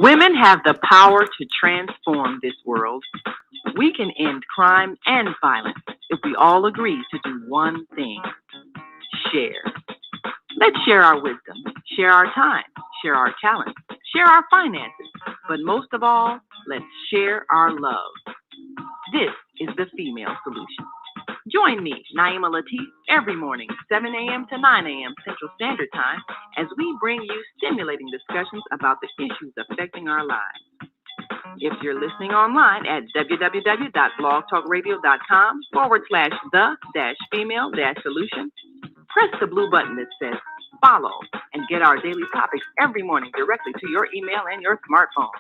Women have the power to transform this world. We can end crime and violence if we all agree to do one thing: share. Let's share our wisdom, share our time, share our talents, share our finances, but most of all, let's share our love. This is the female solution. Join me, Naima Latif, every morning, 7 a.m. to 9 a.m. Central Standard Time, as we bring you stimulating discussions about the issues affecting our lives. If you're listening online at www.blogtalkradio.com/the-female-solution, press the blue button that says follow and get our daily topics every morning directly to your email and your smartphone.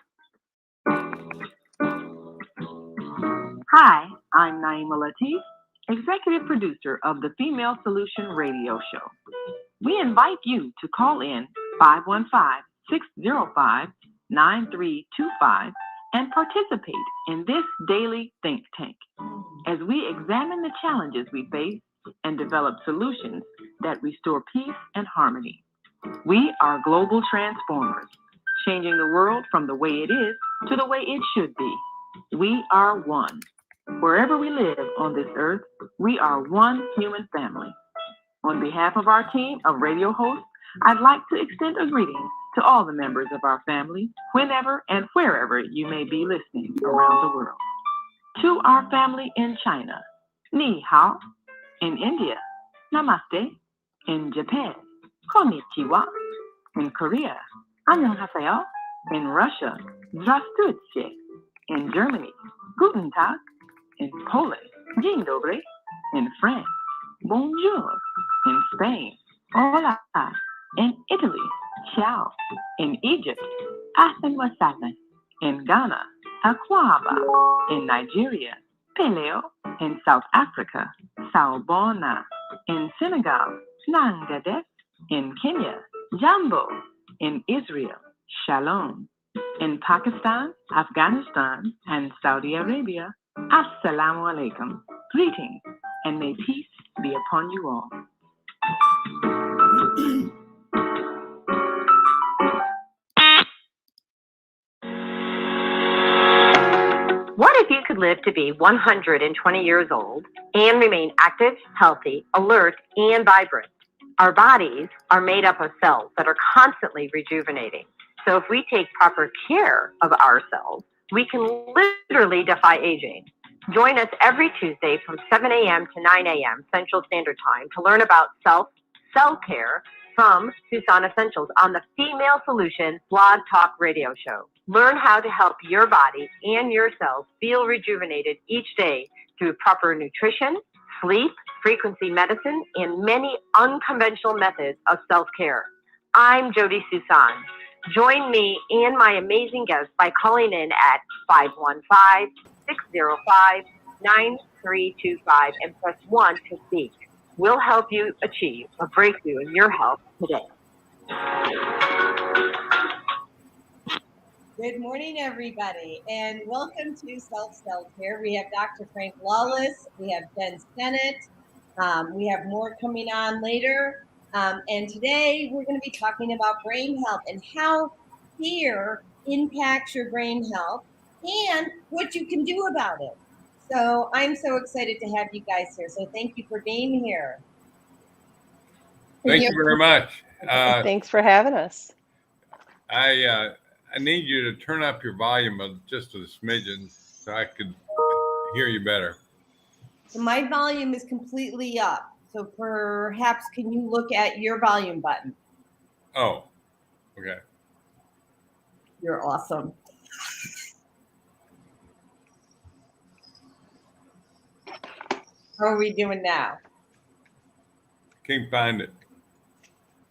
Hi, I'm Naima Latif, executive producer of the Female Solution Radio Show. We invite you to call in 515-605-9325 and participate in this daily think tank as we examine the challenges we face and develop solutions that restore peace and harmony. We are global transformers, changing the world from the way it is to the way it should be. We are one. Wherever we live on this earth, we are one human family. On behalf of our team of radio hosts, I'd like to extend a greeting to all the members of our family, whenever and wherever you may be listening around the world. To our family in China, Ni Hao. In India, Namaste. In Japan, Konnichiwa. In Korea, Annyeonghaseyo. In Russia, Здравствуйте. In Germany, Guten Tag. In Poland, Dzień dobry. In France, Bonjour. In Spain, Hola. In Italy, Ciao. In Egypt, Ahlan wa sahlan. In Ghana, Akwaba. In Nigeria, Peleo. In South Africa, Sawubona. In Senegal, Nangadef. In Kenya, Jambo. In Israel, Shalom. In Pakistan, Afghanistan, and Saudi Arabia, Assalamu alaikum. Greetings, and may peace be upon you all. What if you could live to be 120 years old and remain active, healthy, alert, and vibrant? Our bodies are made up of cells that are constantly rejuvenating. So if we take proper care of ourselves, we can literally defy aging. Join us every Tuesday from 7 a.m. to 9 a.m. Central Standard Time to learn about self-care from Tucson Essentials on the Female Solution Blog Talk Radio Show. Learn how to help your body and your cells feel rejuvenated each day through proper nutrition, sleep, frequency medicine, and many unconventional methods of self-care. I'm Jody Susan. Join me and my amazing guests by calling in at 515-605-9325 and press 1 to speak. We'll help you achieve a breakthrough in your health today. Good morning, everybody, and welcome to Self-Care. We have Dr. Frank Lawlis, we have Jen Sennett, we have more coming on later, and today we're going to be talking about brain health and how fear impacts your brain health and what you can do about it. So I'm so excited to have you guys here, so thank you for being here. Thank you very much. Thanks for having us. I need you to turn up your volume just a smidgen so I could hear you better. So my volume is completely up. So perhaps can you look at your volume button? Oh, okay. You're awesome. How are we doing now? Can't find it.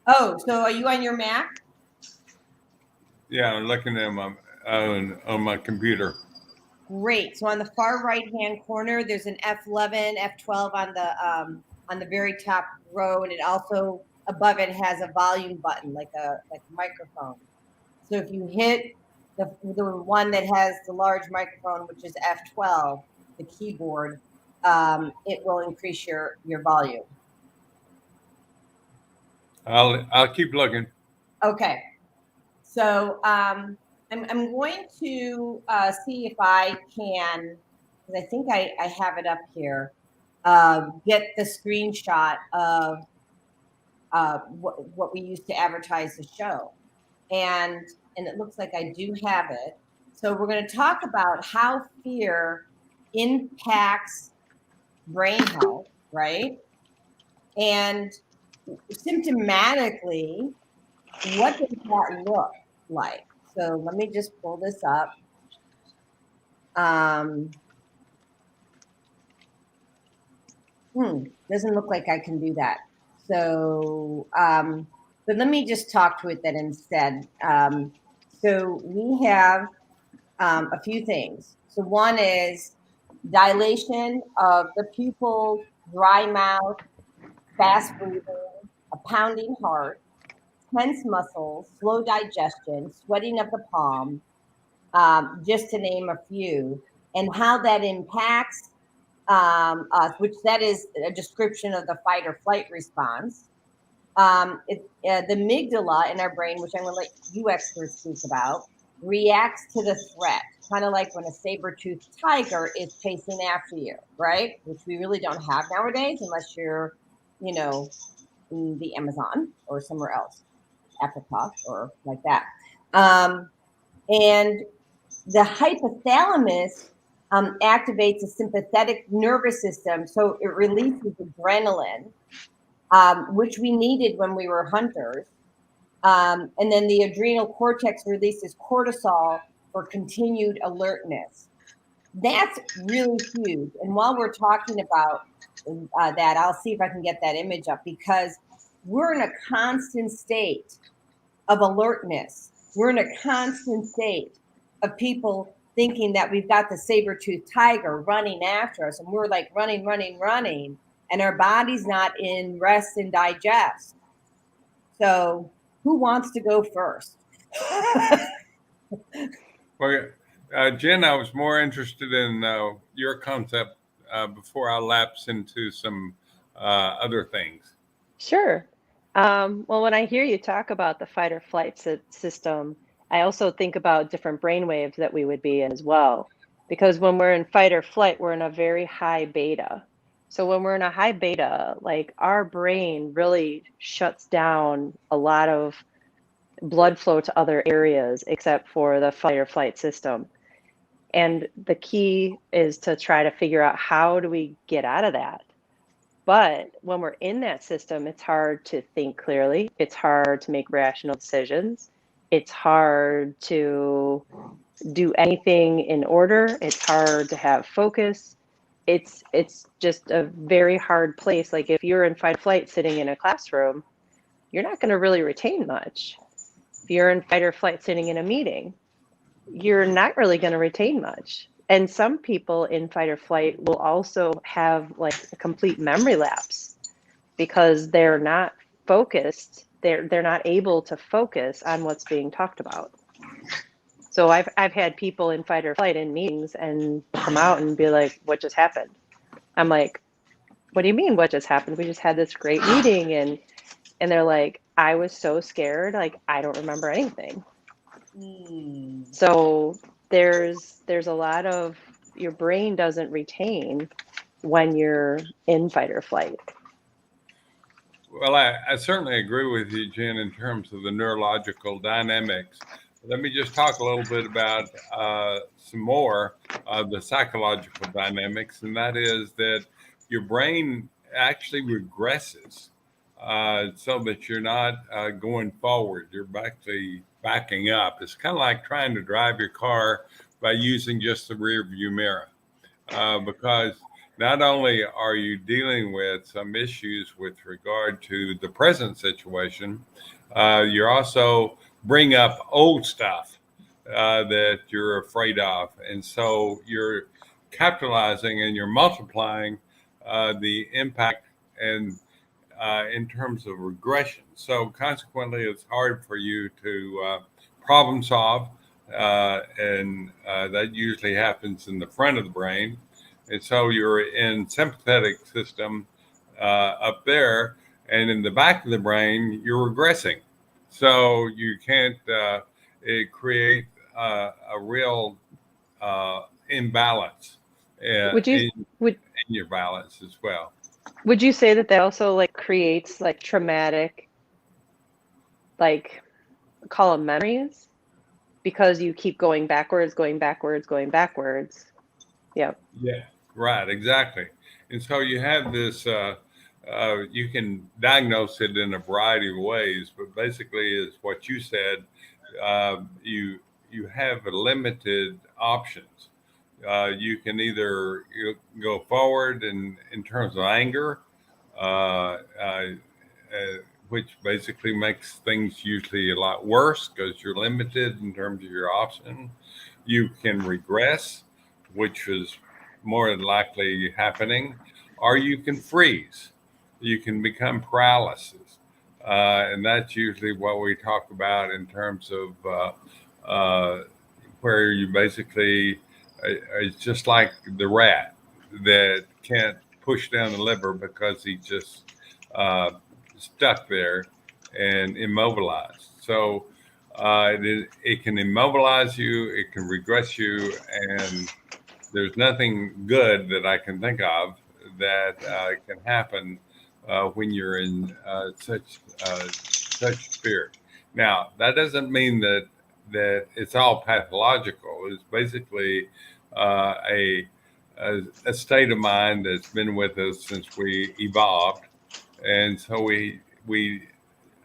Oh, so are you on your Mac? Yeah, I'm looking at my on my computer. Great. So on the far right-hand corner, there's an F11, F12 on the very top row, and it also above it has a volume button, like a microphone. So if you hit the one that has the large microphone, which is F12, the keyboard, it will increase your volume. I'll keep looking. Okay. So I'm going to see if I can, because I think I have it up here, get the screenshot of what we used to advertise the show. And it looks like I do have it. So we're going to talk about how fear impacts brain health, right? And symptomatically, what does that look like? So let me just pull this up. Doesn't look like I can do that. So, but let me just talk to it then instead. So we have a few things. So one is dilation of the pupil, dry mouth, fast breathing, a pounding heart, tense muscles, slow digestion, sweating of the palm, just to name a few, and how that impacts us, which that is a description of the fight or flight response. The amygdala in our brain, which I'm going to let you experts speak about, reacts to the threat, kind of like when a saber-toothed tiger is chasing after you, right? Which we really don't have nowadays unless you're, you know, in the Amazon or somewhere else, Africa or like that. And the hypothalamus activates the sympathetic nervous system, so it releases adrenaline, which we needed when we were hunters. And then the adrenal cortex releases cortisol for continued alertness. That's really huge. And while we're talking about that, I'll see if I can get that image up, because we're in a constant state of alertness. We're in a constant state of people thinking that we've got the saber-toothed tiger running after us, and we're like running, and our body's not in rest and digest. So who wants to go first? Well, Jen, I was more interested in your concept before I lapse into some other things. Sure. Well, when I hear you talk about the fight or flight system, I also think about different brain waves that we would be in as well. Because when we're in fight or flight, we're in a very high beta. So when we're in a high beta, like our brain really shuts down a lot of blood flow to other areas except for the fight or flight system. And the key is to try to figure out, how do we get out of that? But when we're in that system, it's hard to think clearly. It's hard to make rational decisions. It's hard to do anything in order. It's hard to have focus. It's just a very hard place. Like if you're in fight or flight sitting in a classroom, you're not going to really retain much. If you're in fight or flight sitting in a meeting, you're not really going to retain much. And some people in fight or flight will also have like a complete memory lapse because they're not focused. They're not able to focus on what's being talked about. So I've had people in fight or flight in meetings and come out and be like, "What just happened?" I'm like, "What do you mean what just happened? We just had this great meeting." And they're like, "I was so scared, like I don't remember anything." So there's a lot of, your brain doesn't retain when you're in fight or flight. Well, I certainly agree with you, Jen, in terms of the neurological dynamics. Let me just talk a little bit about some more of the psychological dynamics, and that is that your brain actually regresses so that you're not going forward. You're actually backing up. It's kind of like trying to drive your car by using just the rear view mirror, because not only are you dealing with some issues with regard to the present situation, you're also bring up old stuff that you're afraid of. And so you're capitalizing and you're multiplying the impact and in terms of regression. So consequently, it's hard for you to problem solve. And that usually happens in the front of the brain. And so you're in sympathetic system up there, and in the back of the brain, you're regressing. So you can't create a real imbalance Would you would in your balance as well. would you say that also like creates like traumatic, like call them memories, because you keep going backwards, going backwards, going backwards? Yeah. Yeah, right, exactly. And so you have this, you can diagnose it in a variety of ways, but basically is what you said, you have limited options. You can either go forward in terms of anger, uh, uh, which basically makes things usually a lot worse because you're limited in terms of your option. You can regress, which is more than likely happening, or you can freeze. You can become paralysis. And that's usually what we talk about in terms of where you basically, it's just like the rat that can't push down the lever because he just uh, stuck there and immobilized. So it can immobilize you, it can regress you, and there's nothing good that I can think of that can happen when you're in such fear. Now, that doesn't mean that it's all pathological. It's basically a state of mind that's been with us since we evolved, and so we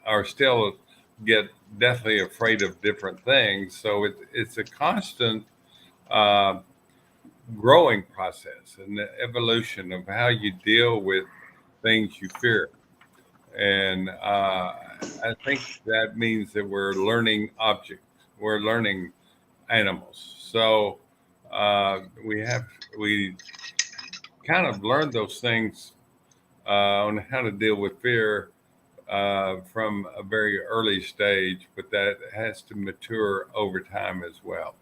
are still get deathly afraid of different things. So it's a constant uh, growing process and the evolution of how you deal with things you fear. And I think that means that we're learning objects, we're learning animals. So we kind of learned those things on how to deal with fear from a very early stage, but that has to mature over time as well.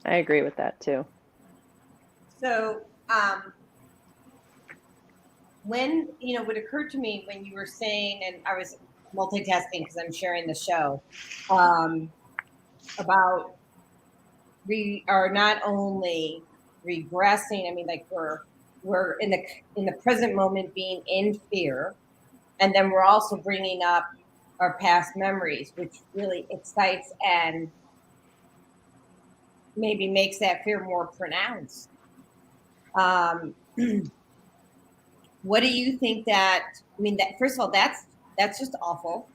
I agree with that too. So, when, what occurred to me when you were saying, and I was multitasking because I'm sharing the show, about we are not only regressing, I mean, like we're in the present moment being in fear, and then we're also bringing up our past memories, which really excites and maybe makes that fear more pronounced. What do you think that, I mean, that first of all, that's just awful.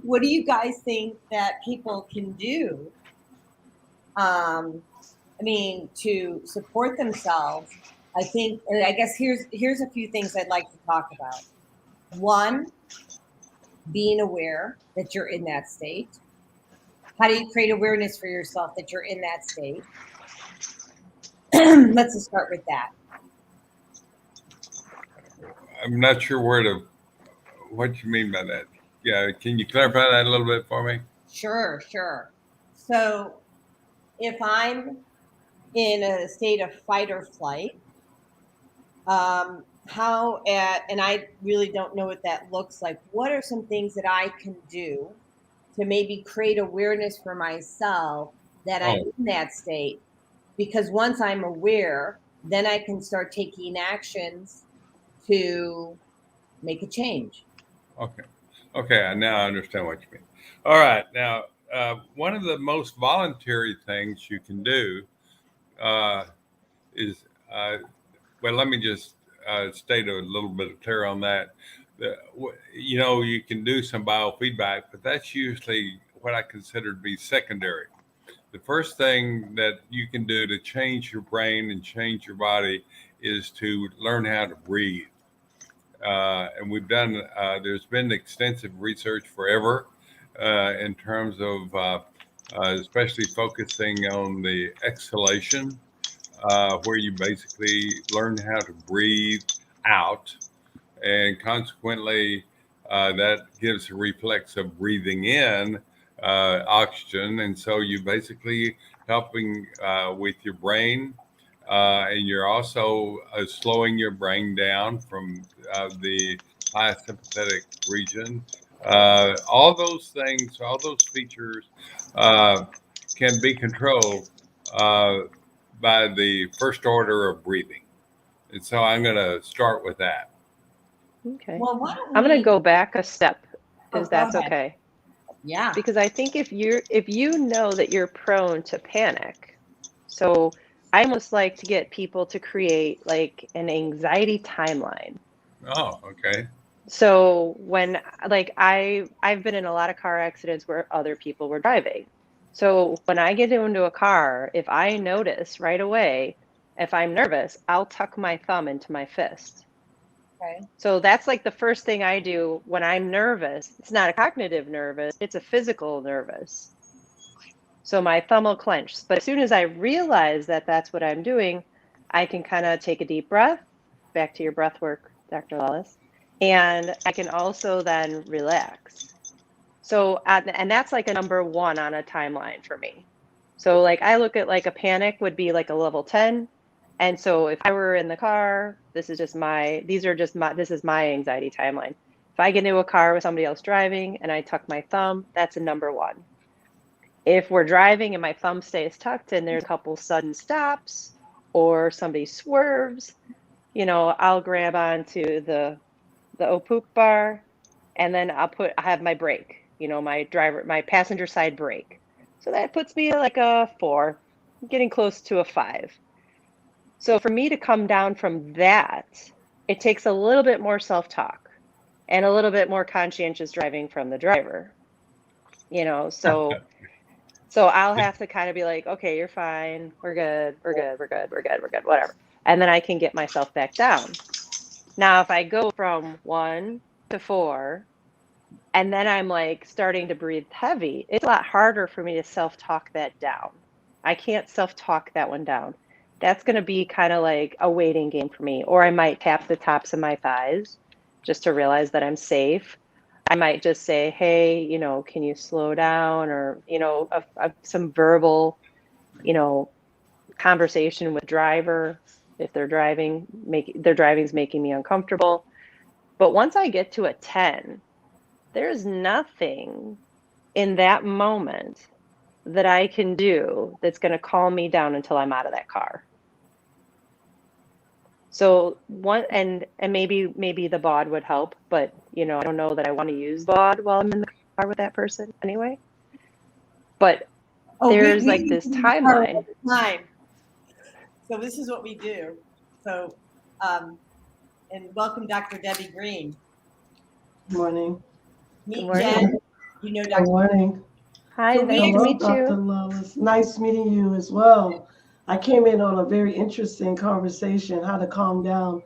What do you guys think that people can do? I mean, to support themselves. I think, and I guess here's a few things I'd like to talk about. One, being aware that you're in that state. How do you create awareness for yourself that you're in that state? Let's just start with that. I'm not sure what you mean by that. Yeah, can you clarify that a little bit for me? Sure. So if I'm in a state of fight or flight, and I really don't know what that looks like. What are some things that I can do to maybe create awareness for myself that I'm in that state? Because once I'm aware, then I can start taking actions to make a change. Okay. Now I understand what you mean. All right. Now, one of the most voluntary things you can do is, well, let me just state a little bit of clear on that. You can do some biofeedback, but that's usually what I consider to be secondary. The first thing that you can do to change your brain and change your body is to learn how to breathe. And there's been extensive research forever in terms of especially focusing on the exhalation, where you basically learn how to breathe out. And consequently, that gives a reflex of breathing in oxygen. And so you basically helping with your brain. And you're also slowing your brain down from the high sympathetic region All those things, all those features can be controlled by the first order of breathing. And so I'm going to start with that. Okay. Well, why don't I'm going we- to go back a step, Oh, if go that's ahead. okay. Yeah. Because I think if you know that you're prone to panic, so I almost like to get people to create like an anxiety timeline. Oh, okay. So when like I've been in a lot of car accidents where other people were driving. So when I get into a car, if I notice right away, if I'm nervous, I'll tuck my thumb into my fist. Okay. So that's like the first thing I do when I'm nervous. It's not a cognitive nervous, it's a physical nervous. So my thumb will clench. But as soon as I realize that that's what I'm doing, I can kind of take a deep breath, back to your breath work, Dr. Lawlis, and I can also then relax. So, and that's like a number one on a timeline for me. So like I look at like a panic would be like a level 10. And so if I were in the car, this is my anxiety timeline. If I get into a car with somebody else driving and I tuck my thumb, that's a number one. If we're driving and my thumb stays tucked and there's a couple sudden stops or somebody swerves, I'll grab onto the poop bar and then I have my brake, my passenger side brake. So that puts me like a 4, getting close to a 5. So for me to come down from that, it takes a little bit more self-talk and a little bit more conscientious driving from the driver, so I'll have to kind of be like, okay, you're fine. We're good. We're good. We're good. We're good. We're good. Whatever. And then I can get myself back down. Now, if I go from 1 to 4, and then I'm like starting to breathe heavy, it's a lot harder for me to self-talk that down. I can't self-talk that one down. That's going to be kind of like a waiting game for me. Or I might tap the tops of my thighs just to realize that I'm safe. I might just say, hey, can you slow down? Or, some verbal, conversation with driver if they're driving, their driving's making me uncomfortable. But once I get to a 10, there's nothing in that moment that I can do that's going to calm me down until I'm out of that car. So and maybe the BOD would help, but I don't know that I want to use BOD while I'm in the car with that person anyway. But there's like this timeline. So this is what we do. So, and welcome Dr. Debbie Green. Good morning. Meet Good morning. Jen. Dr. Good morning. Hi, So nice to Hello, meet Dr. you. Lawlis. Nice meeting you as well. I came in on a very interesting conversation, how to calm down.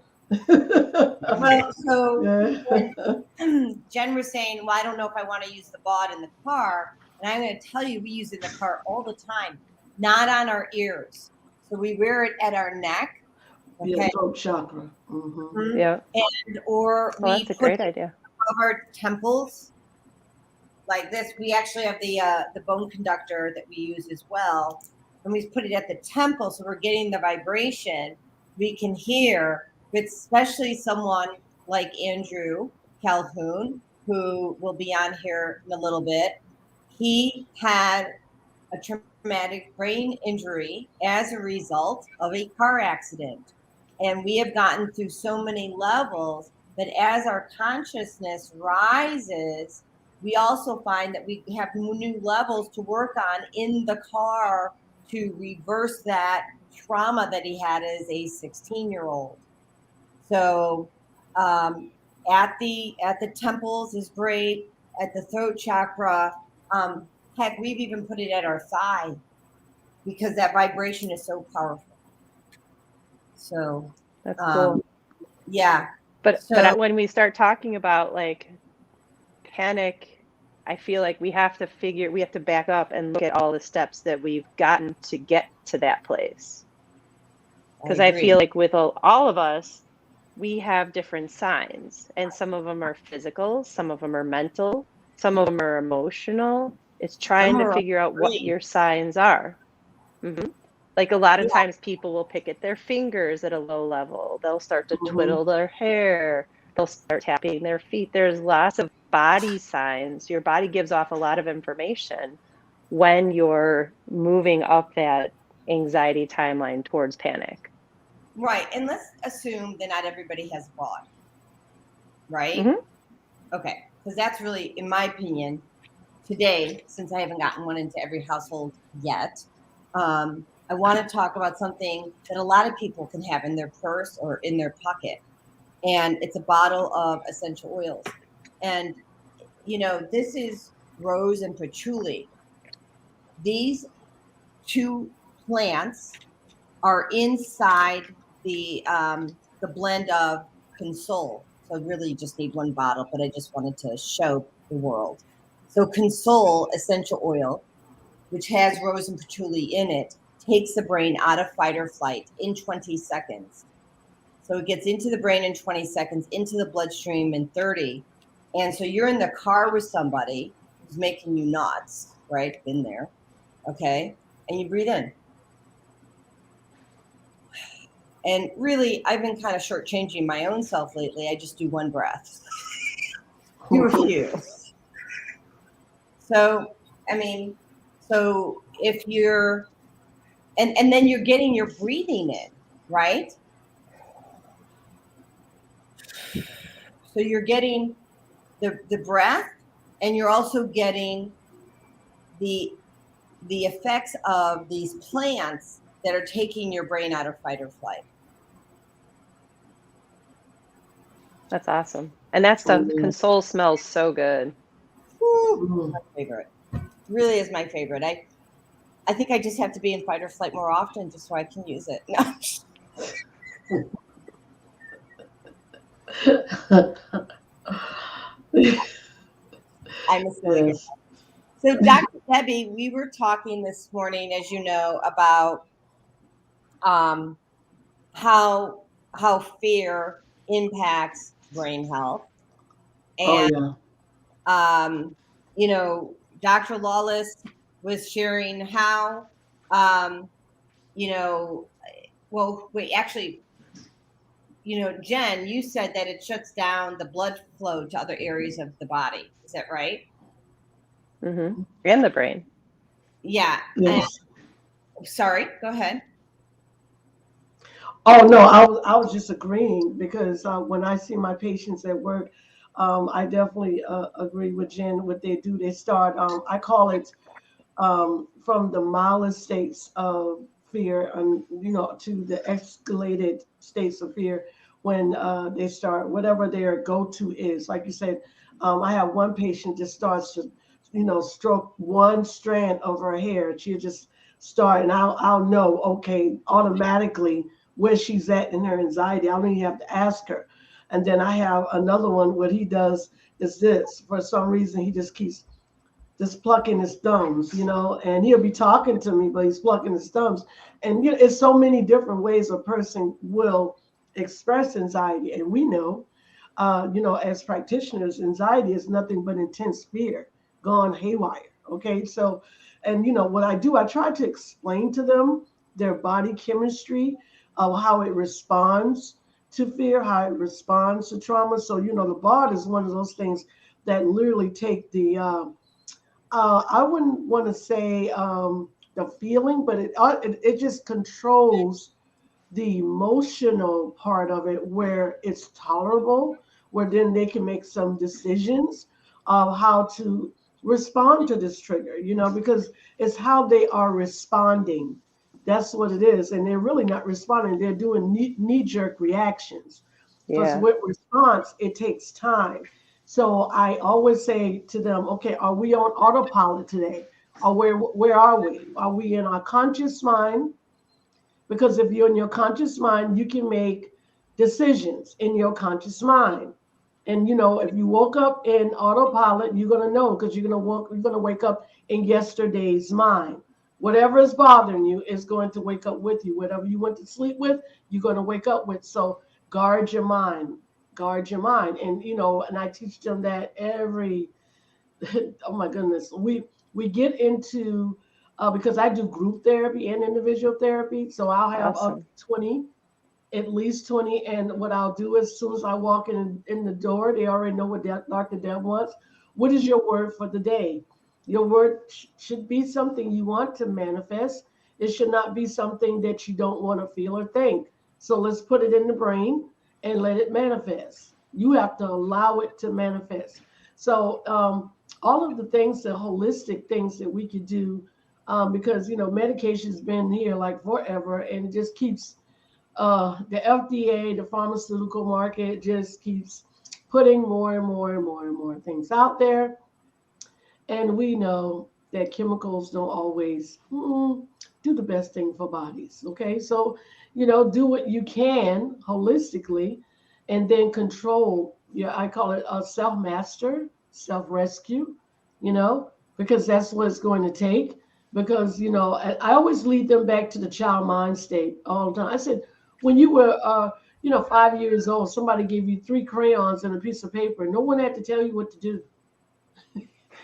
Well, so Yeah. Jen was saying, well, I don't know if I want to use the BOD in the car. And I'm going to tell you, we use it in the car all the time, not on our ears. So we wear it at our neck. The Okay. throat chakra. Mm-hmm. Yeah. Or Well, we that's a put great it idea. above our temples like this. We actually have the bone conductor that we use as well. And we put it at the temple. So we're getting the vibration we can hear, but especially someone like Andrew Calhoun, who will be on here in a little bit. He had a traumatic brain injury as a result of a car accident. And we have gotten through so many levels, but as our consciousness rises, we also find that we have new levels to work on in the car to reverse that trauma that he had as a 16-year-old. So at the temples is great, at the throat chakra. Heck, we've even put it at our thigh because that vibration is so powerful. So That's cool. Yeah. But when we start talking about like panic, I feel like we have to back up and look at all the steps that we've gotten to get to that place. Because I feel like with all of us, we have different signs, and some of them are physical, some of them are mental, some of them are emotional. It's trying to figure out what your signs are. Mm-hmm. Like a lot of times people will pick at their fingers at a low level. They'll start to twiddle their hair, they'll start tapping their feet. There's lots of body signs. Your body gives off a lot of information when you're moving up that anxiety timeline towards panic. Right. And let's assume that not everybody has a body, right? Mhm. Okay. Because that's really, in my opinion, today, since I haven't gotten one into every household yet, I want to talk about something that a lot of people can have in their purse or in their pocket. And it's a bottle of essential oils. And, this is rose and patchouli. These two plants are inside the blend of Console. So really you just need one bottle, but I just wanted to show the world. So Console essential oil, which has rose and patchouli in it, takes the brain out of fight or flight in 20 seconds. So it gets into the brain in 20 seconds, into the bloodstream in 30. And so you're in the car with somebody who's making you nuts, right? Been there. Okay. And you breathe in. And really, I've been kind of shortchanging my own self lately. I just do one breath. Do a few. So, so if you're, and then you're getting your breathing in, right? So you're getting the breath, and you're also getting the effects of these plants that are taking your brain out of fight or flight. That's awesome. And that stuff, Console smells so good. Woo, my favorite. Really is my favorite. I think I just have to be in fight or flight more often just so I can use it. I'm a silly girl. So, Dr. Debbie, we were talking this morning, as you know, about how fear impacts brain health, and Dr. Lawlis was sharing how Jen, you said that it shuts down the blood flow to other areas of the body. Is that right? Mm-hmm. And the brain. Yeah. Yes. Sorry, go ahead. Oh no, I was just agreeing because when I see my patients at work, I definitely agree with Jen. What they do, they start. I call it from the mildest states of fear, and to the escalated states of fear when they start whatever their go-to is. Like you said, I have one patient just starts to, stroke one strand of her hair. She'll just start, and I'll know, okay, automatically where she's at in her anxiety. I don't even have to ask her. And then I have another one. What he does is this. For some reason, he just keeps just plucking his thumbs, and he'll be talking to me, but he's plucking his thumbs. And it's so many different ways a person will express anxiety. And we know, as practitioners, anxiety is nothing but intense fear gone haywire. Okay. So, and what I do, I try to explain to them their body chemistry of how it responds to fear, how it responds to trauma. So, the BARD is one of those things that literally take the, I wouldn't want to say the feeling, but it just controls the emotional part of it where it's tolerable, where then they can make some decisions of how to respond to this trigger, because it's how they are responding. That's what it is. And they're really not responding. They're doing knee-jerk reactions. Because with response, it takes time. So I always say to them, okay, are we on autopilot today? Or where are we? Are we in our conscious mind? Because if you're in your conscious mind, you can make decisions in your conscious mind. And if you woke up in autopilot, you're gonna know because you're gonna wake up in yesterday's mind. Whatever is bothering you is going to wake up with you. Whatever you went to sleep with, you're gonna wake up with. So guard your mind. Guard your mind. And and I teach them that every oh my goodness. We get into because I do group therapy and individual therapy. So I'll have up to 20 at least 20. And what I'll do as soon as I walk in the door, they already know what Dr. Deb wants. What is your word for the day? Your word should be something you want to manifest. It should not be something that you don't want to feel or think. So let's put it in the brain and let it manifest. You have to allow it to manifest. So all of the things, the holistic things that we could do, because medication's been here like forever, and it just keeps the FDA, the pharmaceutical market, just keeps putting more and more and more and more things out there. And we know that chemicals don't always do the best thing for bodies. Okay. So, do what you can holistically and then control. Yeah, I call it a self-master, self-rescue, because that's what it's going to take. Because, I always lead them back to the child mind state all the time. I said, when you were, 5 years old, somebody gave you 3 crayons and a piece of paper. No one had to tell you what to do.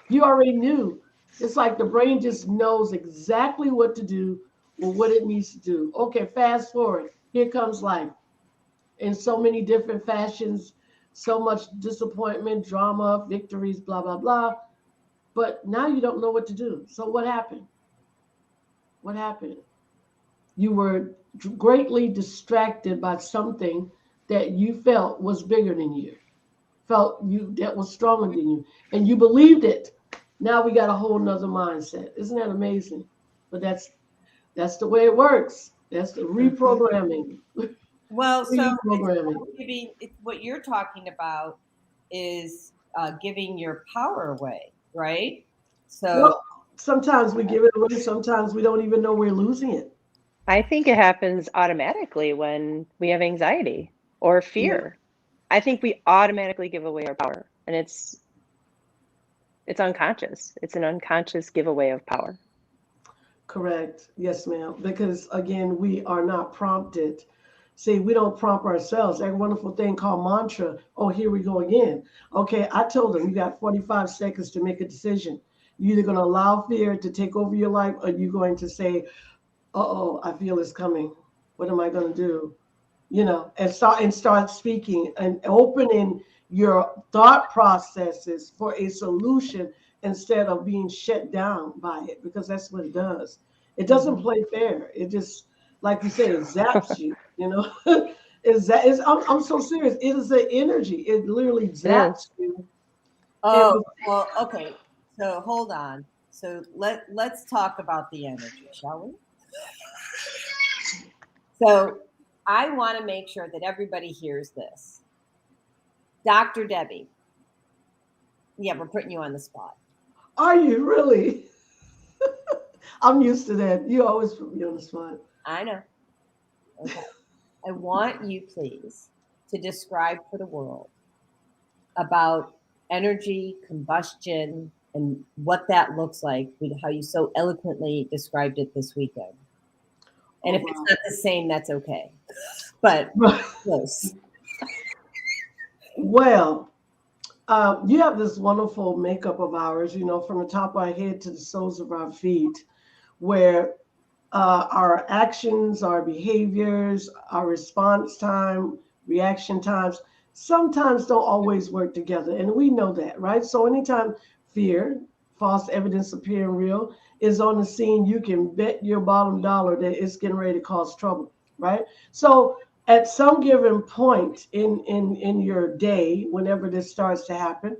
You already knew. It's like the brain just knows exactly what to do or what it needs to do. Okay, fast forward. Here comes life in so many different fashions, so much disappointment, drama, victories, blah, blah, blah. But now you don't know what to do. So what happened? What happened? You were greatly distracted by something that you felt was bigger than you, that was stronger than you, and you believed it. Now we got a whole nother mindset. Isn't that amazing? But that's the way it works. That's the reprogramming. Well, so Reprogramming. what you're talking about is giving your power away, right? So Well, sometimes we give it away. Sometimes we don't even know we're losing it. I think it happens automatically when we have anxiety or fear. I think we automatically give away our power, and it's unconscious. It's an unconscious giveaway of power. Correct. Yes, ma'am. Because again, we are not prompted. See, we don't prompt ourselves. That wonderful thing called mantra. Oh, here we go again. Okay, I told them you got 45 seconds to make a decision. You're either going to allow fear to take over your life, or you're going to say, "Uh-oh, I feel it's coming. What am I going to do?" And start speaking and opening your thought processes for a solution instead of being shut down by it, because that's what it does. It doesn't play fair. It just, like you said, it zaps you. I'm so serious. It is an energy. It literally zaps you. Oh, well, okay. So hold on. So let's talk about the energy, shall we? So I want to make sure that everybody hears this. Dr. Debbie. Yeah, we're putting you on the spot. Are you really? I'm used to that. You always put me on the spot. I know. Okay. I want you, please, to describe for the world about energy, combustion, and what that looks like, how you so eloquently described it this weekend. And if it's not the same, that's okay. But close. Well, you have this wonderful makeup of ours, from the top of our head to the soles of our feet, where our actions, our behaviors, our response time, reaction times, sometimes don't always work together. And we know that, right? So anytime fear, false evidence appearing real, is on the scene, you can bet your bottom dollar that it's getting ready to cause trouble, right? So at some given point in your day, whenever this starts to happen,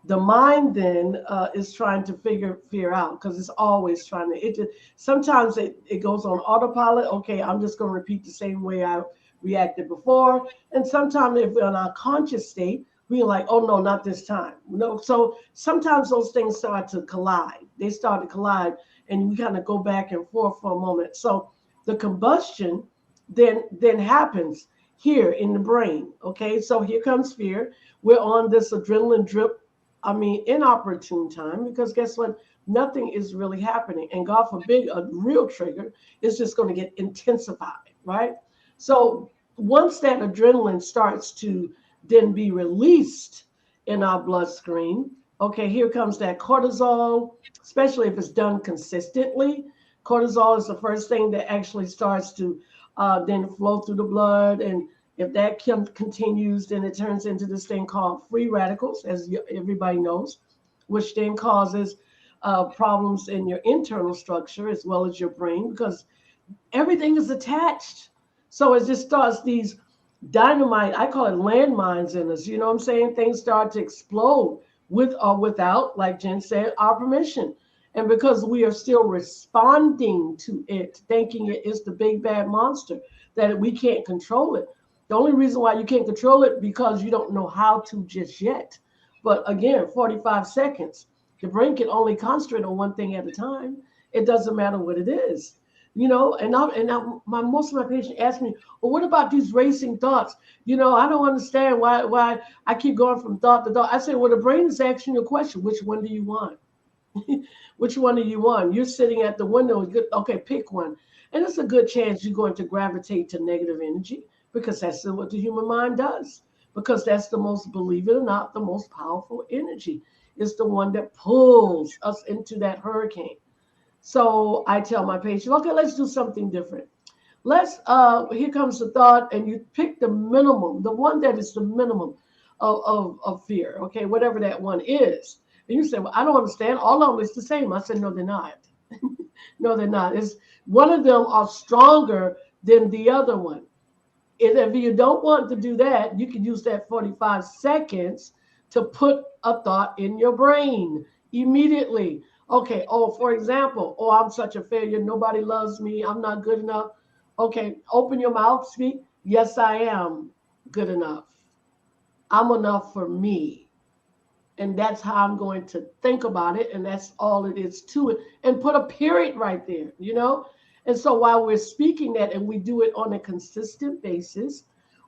the mind then is trying to figure fear out, because it's always trying to. Sometimes it goes on autopilot. Okay, I'm just going to repeat the same way I reacted before. And sometimes if we're in our conscious state, we're like, oh no, not this time. No. So sometimes those things start to collide. They start to collide, and we kind of go back and forth for a moment. So the combustion then happens here in the brain. Okay, so here comes fear. We're on this adrenaline drip. Inopportune time, because guess what? Nothing is really happening. And God forbid, a real trigger is just going to get intensified, right? So once that adrenaline starts to then be released in our bloodstream, okay, here comes that cortisol, especially if it's done consistently. Cortisol is the first thing that actually starts to then flow through the blood. And if that continues, then it turns into this thing called free radicals, as everybody knows, which then causes problems in your internal structure as well as your brain, because everything is attached. So it just starts these dynamite, I call it landmines in us. You know what I'm saying? Things start to explode with or without, like Jen said, our permission. And because we are still responding to it, thinking it is the big bad monster, that we can't control it. The only reason why you can't control it because you don't know how to just yet. But again, 45 seconds. The brain can only concentrate on one thing at a time. It doesn't matter what it is. You know, most of my patients ask me, well, what about these racing thoughts? You know, I don't understand why I keep going from thought to thought. I say, well, the brain is asking you a question. Which one do you want? Which one do you want? You're sitting at the window. Okay, pick one. And it's a good chance you're going to gravitate to negative energy, because that's what the human mind does. Because that's the most, believe it or not, the most powerful energy. It's the one that pulls us into that hurricane. So I tell my patient, okay, let's do something different. Here comes the thought, and you pick the minimum, the one that is the minimum of fear, okay, whatever that one is. And you say, well, I don't understand. All of them is the same. I said, no, they're not. No, they're not. It's one of them are stronger than the other one. And if you don't want to do that, you can use that 45 seconds to put a thought in your brain immediately. Okay, for example, I'm such a failure. Nobody loves me. I'm not good enough. Okay, open your mouth, speak. Yes, I am good enough. I'm enough for me. And that's how I'm going to think about it. And that's all it is to it. And put a period right there, you know? And so while we're speaking that and we do it on a consistent basis,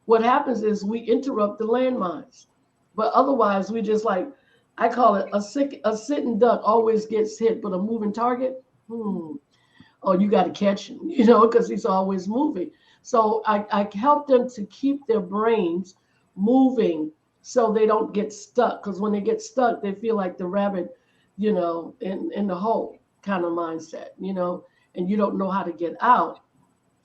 what happens is we interrupt the landmines. But otherwise, we just like, I call it a sitting duck always gets hit, but a moving target, oh, you got to catch him, you know, because he's always moving. So I help them to keep their brains moving so they don't get stuck. Because when they get stuck, they feel like the rabbit, you know, in the hole kind of mindset, you know, and you don't know how to get out.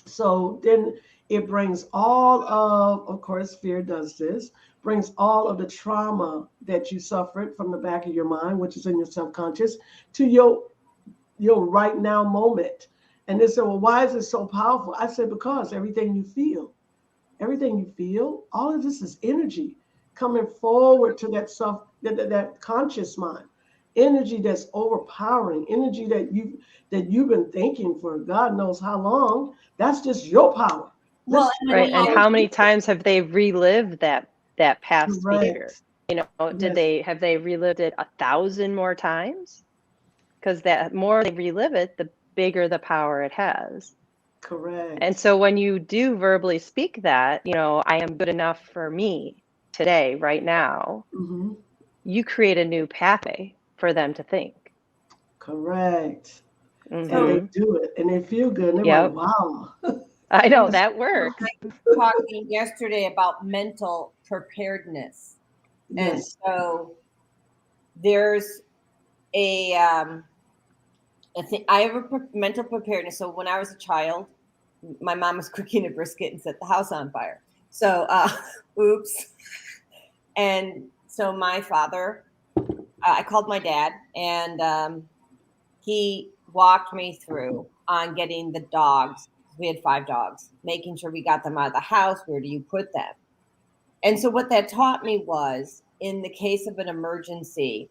So then it brings all of course, fear does this, brings all of the trauma that you suffered from the back of your mind, which is in your subconscious, to your right now moment. And they said, well, why is it so powerful? I said, because everything you feel, all of this is energy coming forward to that conscious mind, energy that's overpowering, energy that you've been thinking for God knows how long. That's just your power. Well, Right. And how many times have they relived that past fear? You know, have they relived it 1,000 more times? Because the more they relive it, the bigger the power it has. Correct. And so when you do verbally speak that, you know, I am good enough for me today, right now, you create a new pathway for them to think. Correct. And they do it and they feel good. And they're like, wow. I know that works. I was talking yesterday about mental preparedness. Yes. And so there's I have a mental preparedness. So when I was a child, my mom was cooking a brisket and set the house on fire. So, oops. And so my father, I called my dad, and he walked me through on getting the dogs. We had 5 dogs, making sure we got them out of the house. Where do you put them? And so what that taught me was, in the case of an emergency,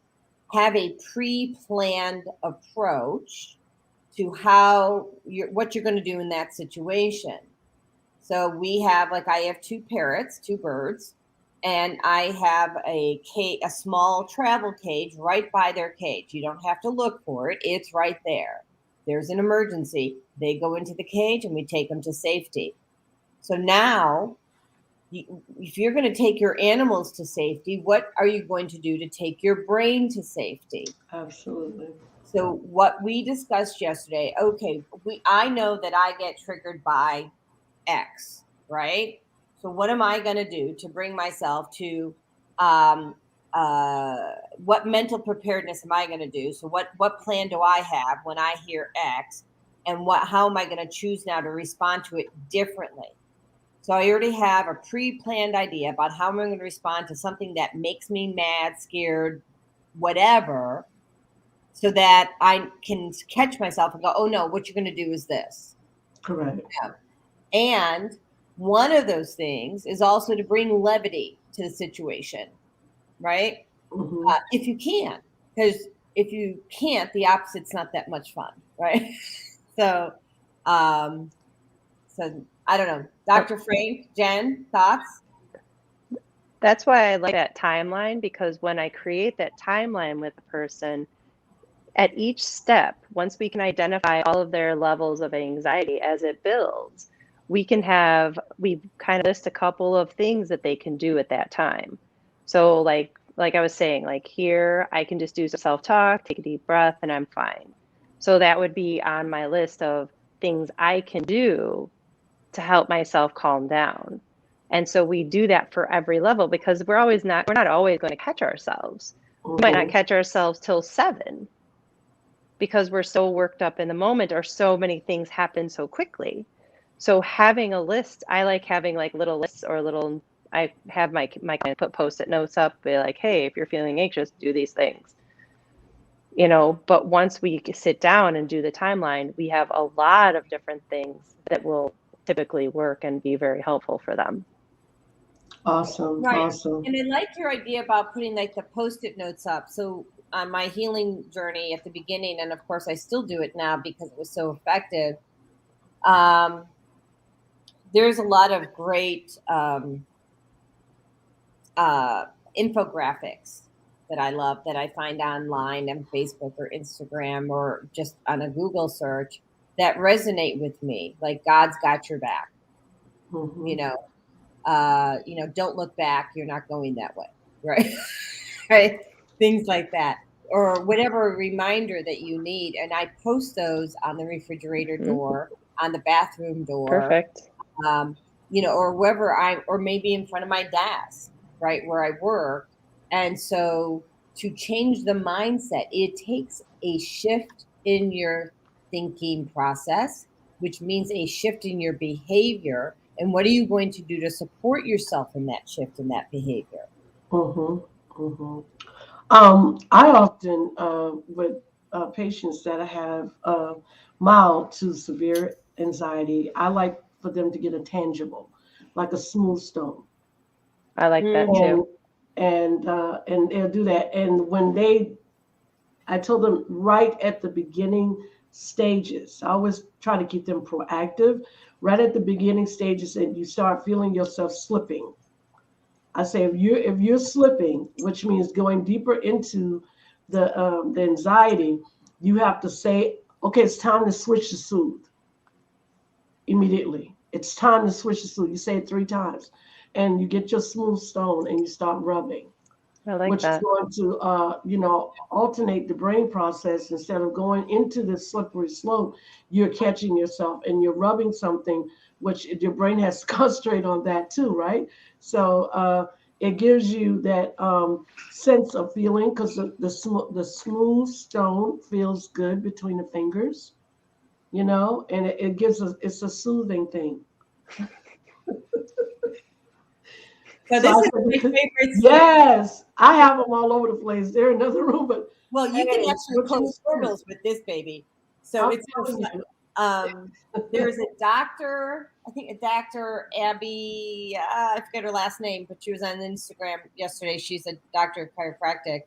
have a pre-planned approach to what you're going to do in that situation. So we have, I have 2 parrots, 2 birds, and I have a small travel cage right by their cage. You don't have to look for it. It's right there. There's an emergency. They go into the cage and we take them to safety. So now, if you're going to take your animals to safety, what are you going to do to take your brain to safety? Absolutely. So what we discussed yesterday, okay, I know that I get triggered by X, right? So what am I going to do to bring myself to what mental preparedness am I going to do? So what plan do I have when I hear X? and how am I going to choose now to respond to it differently? So I already have a pre-planned idea about how I'm going to respond to something that makes me mad, scared, whatever, so that I can catch myself and go, oh no, what you're going to do is this. Correct. Yeah. And one of those things is also to bring levity to the situation, right? Mm-hmm. If you can, because if you can't, the opposite's not that much fun, right? So I don't know. Dr. Frank, Jen, thoughts? That's why I like that timeline, because when I create that timeline with a person, at each step, once we can identify all of their levels of anxiety as it builds, we kind of list a couple of things that they can do at that time. So like I was saying, like here, I can just do some self-talk, take a deep breath, and I'm fine. So that would be on my list of things I can do to help myself calm down. And so we do that for every level, because we're not always going to catch ourselves. Mm-hmm. We might not catch ourselves till 7, because we're so worked up in the moment, or so many things happen so quickly. So having a list, I like having like little lists, or I have my client put Post-it notes up, be like, hey, if you're feeling anxious, do these things. But once we sit down and do the timeline, we have a lot of different things that will typically work and be very helpful for them. Awesome. Right. Awesome. And I like your idea about putting like the Post-it notes up. So on my healing journey at the beginning, and of course I still do it now because it was so effective, there's a lot of great infographics that I love, that I find online on Facebook or Instagram or just on a Google search, that resonate with me. Like, God's got your back. Mm-hmm. Don't look back. You're not going that way. Right. Right. Things like that, or whatever reminder that you need. And I post those on the refrigerator door, on the bathroom door. Perfect. Or wherever or maybe in front of my desk, right, where I work. And so to change the mindset, it takes a shift in your thinking process, which means a shift in your behavior. And what are you going to do to support yourself in that shift in that behavior? Mm-hmm. Mm-hmm. I often, with patients that have mild to severe anxiety, I like for them to get a tangible, like a smooth stone. I like that too. And they'll do that. And I told them right at the beginning stages, I always try to keep them proactive. Right at the beginning stages, and you start feeling yourself slipping, I say if you're slipping, which means going deeper into the anxiety, you have to say, okay, it's time to switch to soothe immediately. It's time to switch to soothe. You say it 3 times, and you get your smooth stone and you start rubbing, I like which that. is going to alternate the brain process. Instead of going into the slippery slope, you're catching yourself and you're rubbing something, which your brain has to concentrate on that too, right? So it gives you that sense of feeling, because the smooth stone feels good between the fingers, and it gives us, it's a soothing thing. So this is my favorite. Yes, I have them all over the place. They're in another room, but well, you can actually close portals with this baby. So it's there's a doctor, I think a Dr. Abby, I forget her last name, but she was on Instagram yesterday. She's a doctor of chiropractic,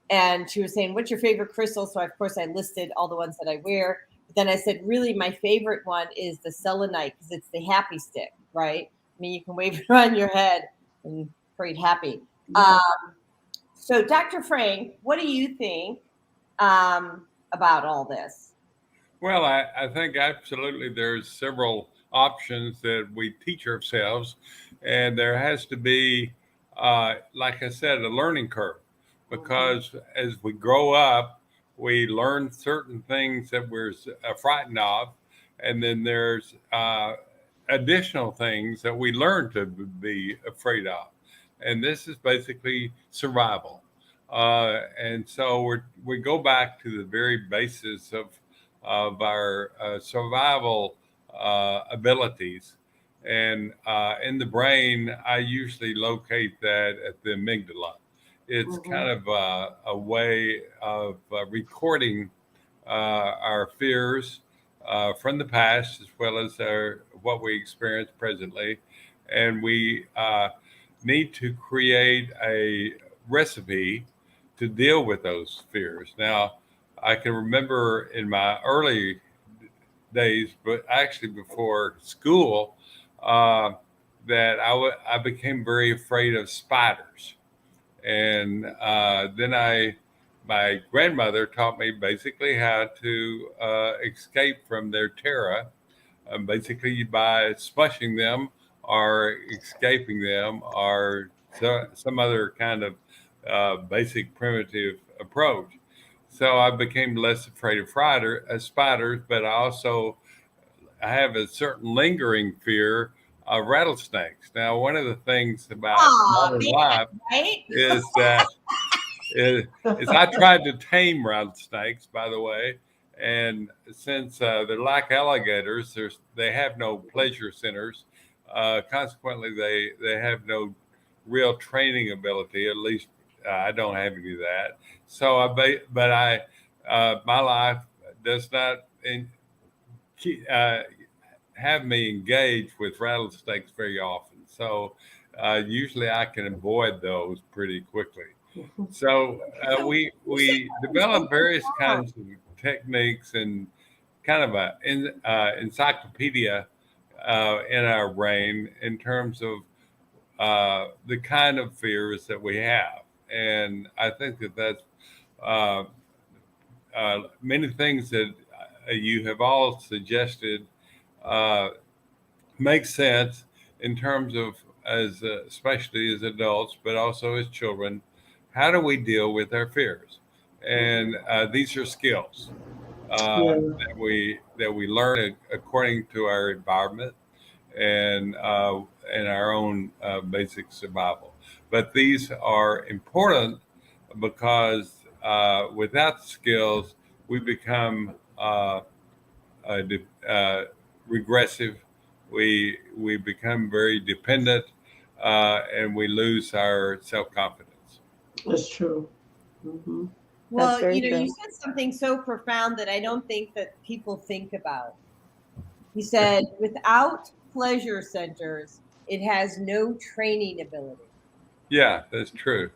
and she was saying, "What's your favorite crystal?" So of course I listed all the ones that I wear. But then I said, really, my favorite one is the selenite, because it's the happy stick, right? I mean, you can wave it on your head and create happy. Yeah. So, Dr. Frank, what do you think about all this? Well, I think absolutely there's several options that we teach ourselves, and there has to be, like I said, a learning curve, because as we grow up, we learn certain things that we're frightened of, and then there's additional things that we learn to be afraid of, and this is basically survival. And so we go back to the very basis of our survival abilities. And in the brain, I usually locate that at the amygdala. It's kind of a way of recording our fears from the past as well as what we experience presently. And we need to create a recipe to deal with those fears. Now, I can remember in my early days, but actually before school, that I became very afraid of spiders. And my grandmother taught me basically how to escape from their terror, basically by smushing them or escaping them or some other kind of basic primitive approach. So I became less afraid of spiders, but I have a certain lingering fear of rattlesnakes. Now, one of the things about Aw, modern man, life right? is that is I tried to tame rattlesnakes, by the way, and since they're like alligators, they have no pleasure centers. Consequently, they have no real training ability. At least I don't have any of that. So my life does not uh, have me engage with rattlesnakes very often. So usually I can avoid those pretty quickly. So we develop various kinds of techniques and kind of encyclopedia in our brain in terms of the kind of fears that we have, and I think that that's many things that you have all suggested make sense in terms of especially as adults, but also as children. How do we deal with our fears? And these are skills Yeah. that we learn according to our environment and our own basic survival. But these are important because without skills, we become regressive. We become very dependent, and we lose our self confidence. That's true. Hmm. Well, very you true. said something so profound that I don't think that people think about. You said, without pleasure centers, it has no training ability. Yeah, that's true.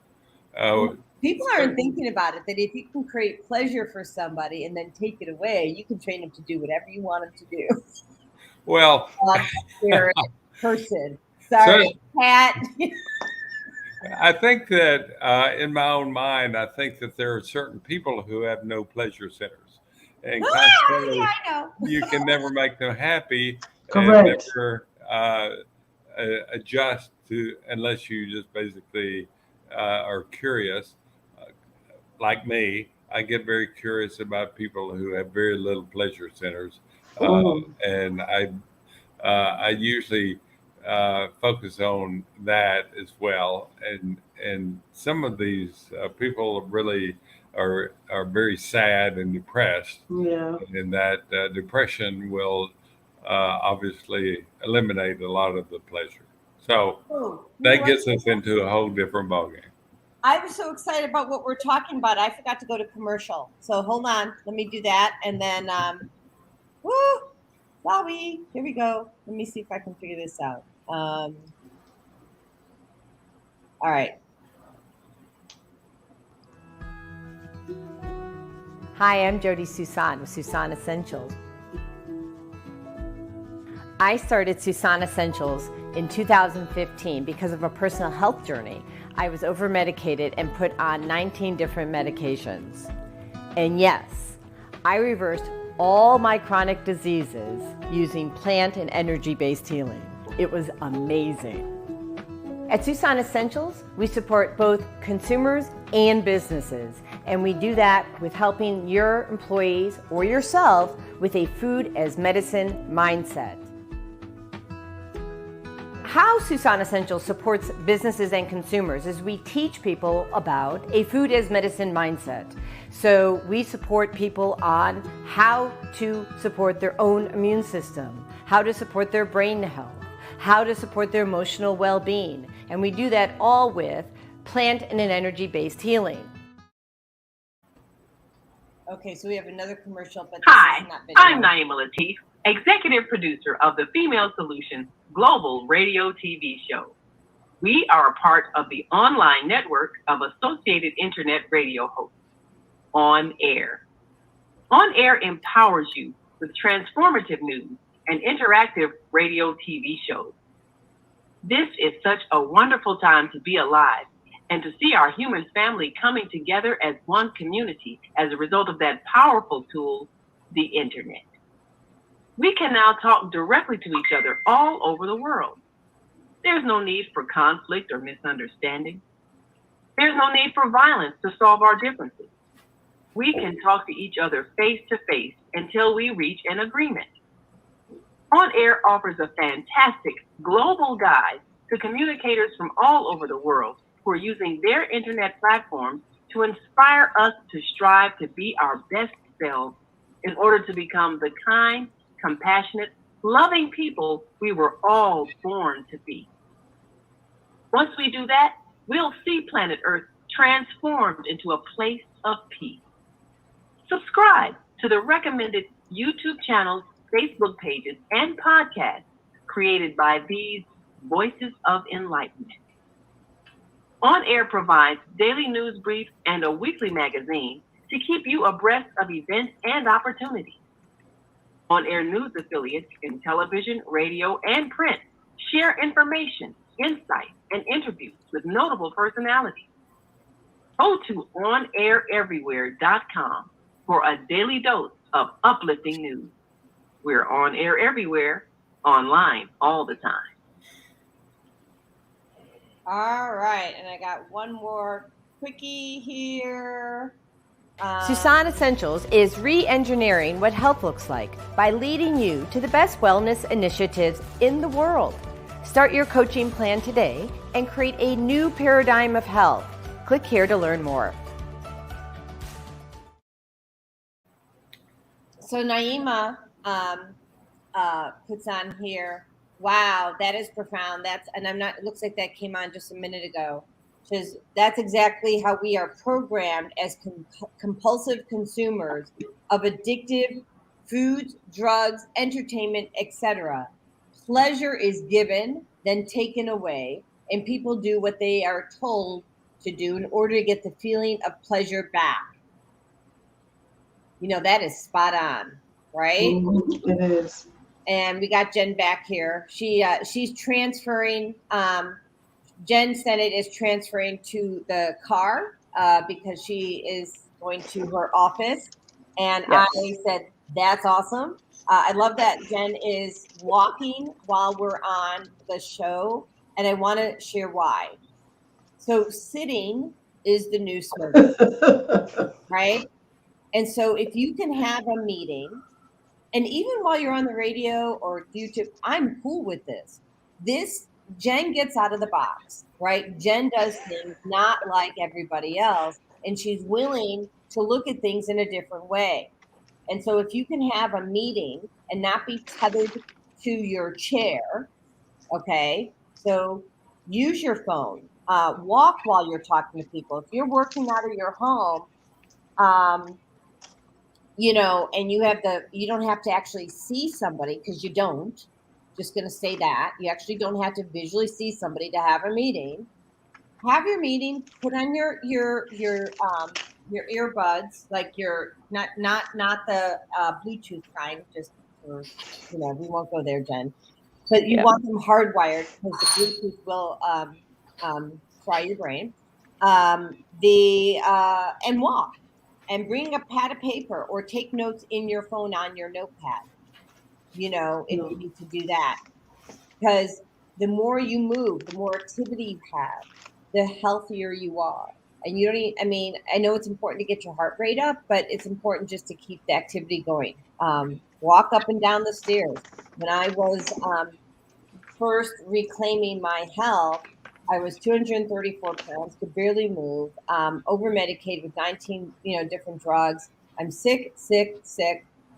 Uh, People aren't thinking about it, that if you can create pleasure for somebody and then take it away, you can train them to do whatever you want them to do. well, Spirit, person. so Sorry, cat. I think that in my own mind, I think that there are certain people who have no pleasure centers, and Yeah, consequently, I know. you can never make them happy and Correct. never adjust to unless you just basically are curious. Uh, like me, I get very curious about people who have very little pleasure centers, uh, Mm. and I usually focus on that as well. And some of these people really are very sad and depressed, Yeah. and that depression will obviously eliminate a lot of the pleasure. So Oh, you know that what? gets us into a whole different ballgame. I was so excited about what we're talking about. I forgot to go to commercial. So hold on. Let me do that. And then, woo, Wowie, here we go. Let me see if I can figure this out. All right. Hi, I'm Jody Susan with Susan Essentials. I started Susan Essentials in 2015 because of a personal health journey. I was over-medicated and put on 19 different medications. And yes, I reversed all my chronic diseases using plant and energy-based healing. It was amazing. At Susan Essentials, we support both consumers and businesses, and we do that with helping your employees or yourself with a food as medicine mindset. How Susan Essentials supports businesses and consumers is we teach people about a food as medicine mindset. So we support people on how to support their own immune system, how to support their brain health, how to support their emotional well-being. And we do that all with plant and an energy-based healing. Okay, so we have another commercial, but this Hi, is not video. I'm Naima Latif, executive producer of the Female Solutions Global Radio TV show. We are a part of the online network of Associated Internet Radio hosts, On Air. On Air empowers you with transformative news and interactive radio TV shows. This is such a wonderful time to be alive and to see our human family coming together as one community as a result of that powerful tool, the internet. We can now talk directly to each other all over the world. There's no need for conflict or misunderstanding. There's no need for violence to solve our differences. We can talk to each other face to face until we reach an agreement. On Air offers a fantastic global guide to communicators from all over the world who are using their internet platforms to inspire us to strive to be our best selves in order to become the kind, compassionate, loving people we were all born to be. Once we do that, we'll see planet Earth transformed into a place of peace. Subscribe to the recommended YouTube channels, Facebook pages, and podcasts created by these Voices of Enlightenment. On Air provides daily news briefs and a weekly magazine to keep you abreast of events and opportunities. On Air news affiliates in television, radio, and print share information, insight, and interviews with notable personalities. Go to onaireverywhere.com for a daily dose of uplifting news. We're on air everywhere, online all the time. All right, and I got one more quickie here. Susan Essentials is re-engineering what health looks like by leading you to the best wellness initiatives in the world. Start your coaching plan today and create a new paradigm of health. Click here to learn more. So Naima puts on here, wow, that is profound. It looks like that came on just a minute ago. Says that's exactly how we are programmed as compulsive consumers of addictive foods, drugs, entertainment, etc. Pleasure is given, then taken away, and people do what they are told to do in order to get the feeling of pleasure back. You know, that is spot on, right? Mm-hmm. It is. And we got Jen back here. She's transferring. Jen Sennett is transferring to the car because she is going to her office. And yes. I said, that's awesome. I love that Jen is walking while we're on the show. And I want to share why. So sitting is the new smoking, right? And so if you can have a meeting, and even while you're on the radio or YouTube, I'm cool with this. Jen gets out of the box, right? Jen does things not like everybody else, and she's willing to look at things in a different way. And so if you can have a meeting and not be tethered to your chair, okay? So use your phone, walk while you're talking to people. If you're working out of your home, you know, and you don't have to actually see somebody, because you don't. Just going to say that you actually don't have to visually see somebody to have a meeting. Have your meeting. Put on your earbuds, like your not the Bluetooth kind. Just for, you know, we won't go there, Jen. But you want them hardwired, because the Bluetooth will fry your brain. And walk. And bring a pad of paper or take notes in your phone on your notepad, you know, if you need to do that. Because the more you move, the more activity you have, the healthier you are. And you don't need, I mean, I know it's important to get your heart rate up, but it's important just to keep the activity going. Walk up and down the stairs. When I was first reclaiming my health, I was 234 pounds, could barely move, over medicated with 19, different drugs. I'm sick.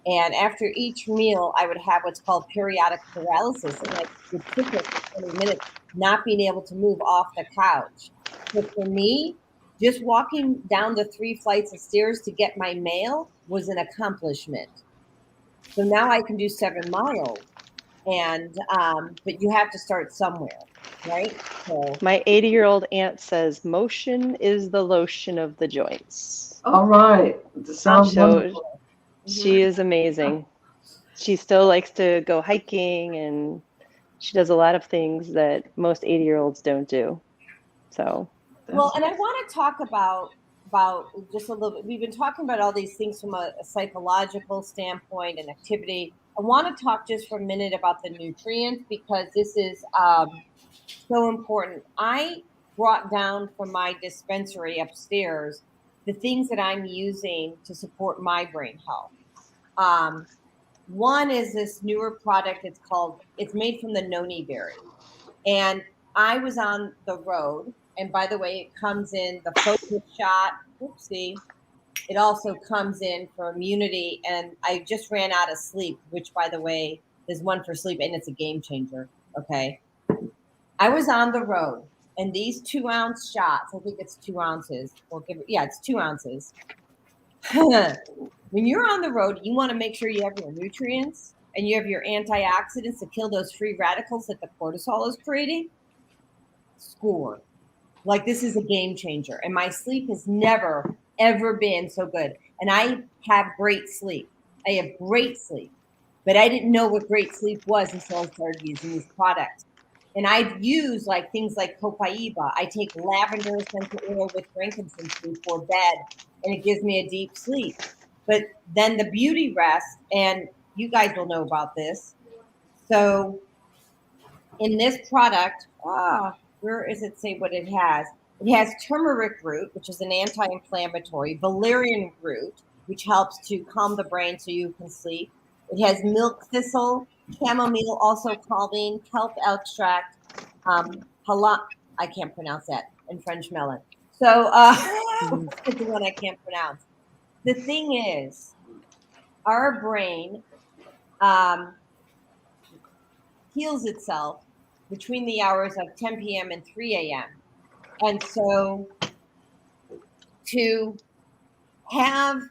And after each meal, I would have what's called periodic paralysis. And I would sit there for 20 minutes, not being able to move off the couch. But for me, just walking down the 3 flights of stairs to get my mail was an accomplishment. So now I can do 7 miles. And, but you have to start somewhere, right? So, My 80-year-old aunt says motion is the lotion of the joints. All right. That sounds So wonderful. she is amazing. She still likes to go hiking, and she does a lot of things that most 80-year-olds don't do. So, well, and I want to talk about just a little bit. We've been talking about all these things from a psychological standpoint and activity. I want to talk just for a minute about the nutrients, because this is so important. I brought down from my dispensary upstairs the things that I'm using to support my brain health. One is this newer product. It's made from the noni berry. And I was on the road. And by the way, it comes in the focus shot. Oopsie. It also comes in for immunity. And I just ran out of sleep, which, by the way, there's one for sleep, and it's a game changer. Okay. I was on the road, and these 2-ounce shots, I think it's 2 ounces. It's 2 ounces. When you're on the road, you want to make sure you have your nutrients and you have your antioxidants to kill those free radicals that the cortisol is creating. Score. Like, this is a game changer. And my sleep has never, ever been so good. And I have great sleep. I have great sleep. But I didn't know what great sleep was until I started using these products. And I've used things like copaiba. I take lavender essential oil with frankincense before bed, and it gives me a deep sleep. But then the beauty rest, and you guys will know about this. So in this product, where is it say what it has? It has turmeric root, which is an anti-inflammatory, valerian root, which helps to calm the brain so you can sleep. It has milk thistle, chamomile, also calming, kelp extract, I can't pronounce that, and French melon. So it's the one I can't pronounce. The thing is, our brain heals itself between the hours of 10 p.m. and 3 a.m. And so to have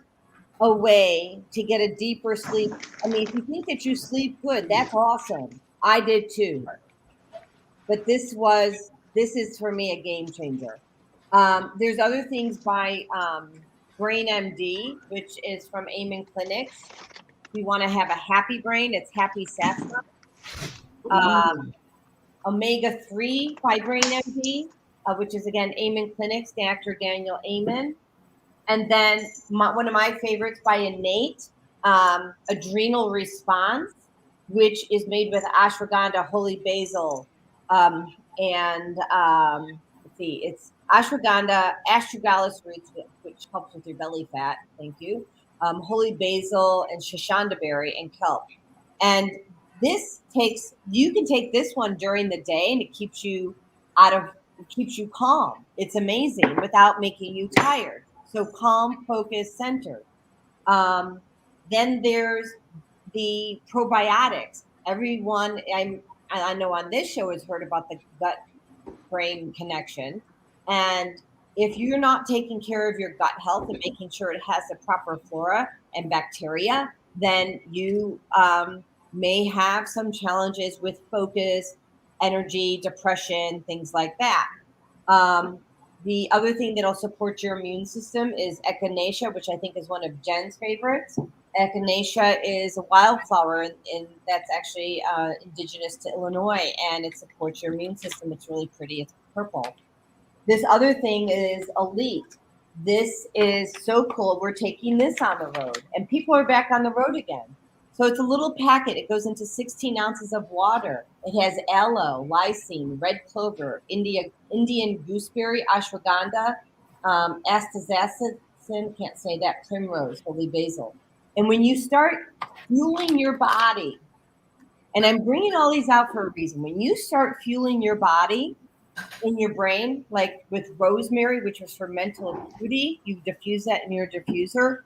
a way to get a deeper sleep, I mean, if you think that you sleep good, that's awesome. I did too. But this is for me a game changer. There's other things by Brain MD, which is from Amen Clinics. We want to have a happy brain. It's happy saffron. Omega-3 by Brain MD, which is again Amen Clinics, Dr. Daniel Amen. And then one of my favorites by Innate, Adrenal Response, which is made with ashwagandha, holy basil, and let's see, it's ashwagandha, astragalus roots, which helps with your belly fat. Thank you. Holy basil and shashanda berry and kelp. And you can take this one during the day, and it keeps you calm. It's amazing without making you tired. So calm, focused, centered. Then there's the probiotics. Everyone I know on this show has heard about the gut-brain connection. And if you're not taking care of your gut health and making sure it has the proper flora and bacteria, then you may have some challenges with focus, energy, depression, things like that. The other thing that'll support your immune system is echinacea, which I think is one of Jen's favorites. Echinacea is a wildflower, and that's actually indigenous to Illinois, and it supports your immune system. It's really pretty. It's purple. This other thing is Elite. This is so cool. We're taking this on the road, and people are back on the road again. So it's a little packet. It goes into 16 ounces of water. It has aloe, lysine, red clover, Indian gooseberry, ashwagandha, astaxanthin, can't say that, primrose, holy basil. And when you start fueling your body And I'm bringing all these out for a reason. When you start fueling your body in your brain, like with rosemary, which is for mental acuity, you diffuse that in your diffuser.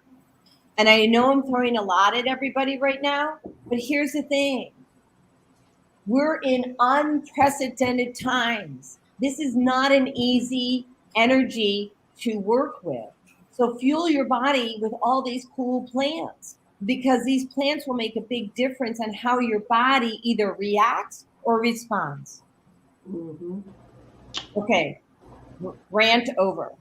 And I know I'm throwing a lot at everybody right now, but here's the thing. We're in unprecedented times. This is not an easy energy to work with. So fuel your body with all these cool plants, because these plants will make a big difference on how your body either reacts or responds. Mm-hmm. Okay, rant over.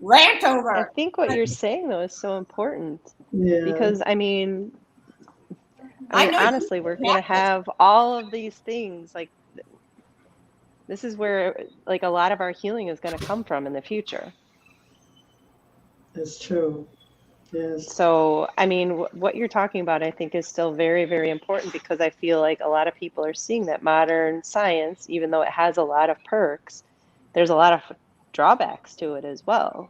Rant over. I think what you're saying though is so important, Yeah. because I mean I know honestly, we're going to have all of these things. Like, this is where like a lot of our healing is going to come from in the future. That's true. Yes. So, I mean, what you're talking about, I think, is still very, very important, because I feel like a lot of people are seeing that modern science, even though it has a lot of perks, there's a lot of drawbacks to it as well.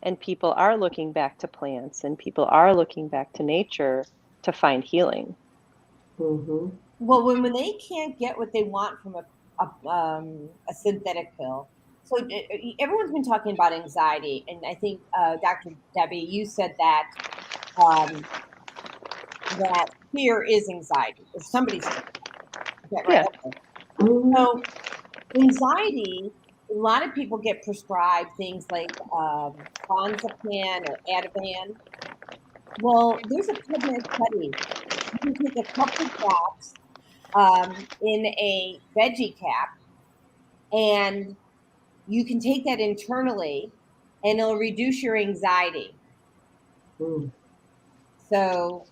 And people are looking back to plants, and people are looking back to nature to find healing. Mm-hmm. Well, when they can't get what they want from a synthetic pill. So everyone's been talking about anxiety, and I think Dr. Debbie, you said that that fear is anxiety. Or somebody said that. Is that right? Yeah. Okay. Mm-hmm. So anxiety, a lot of people get prescribed things like clonazepam or Ativan. Well, there's a PubMed study. You can take a couple drops in a veggie cap, and you can take that internally, and it'll reduce your anxiety. Mm. So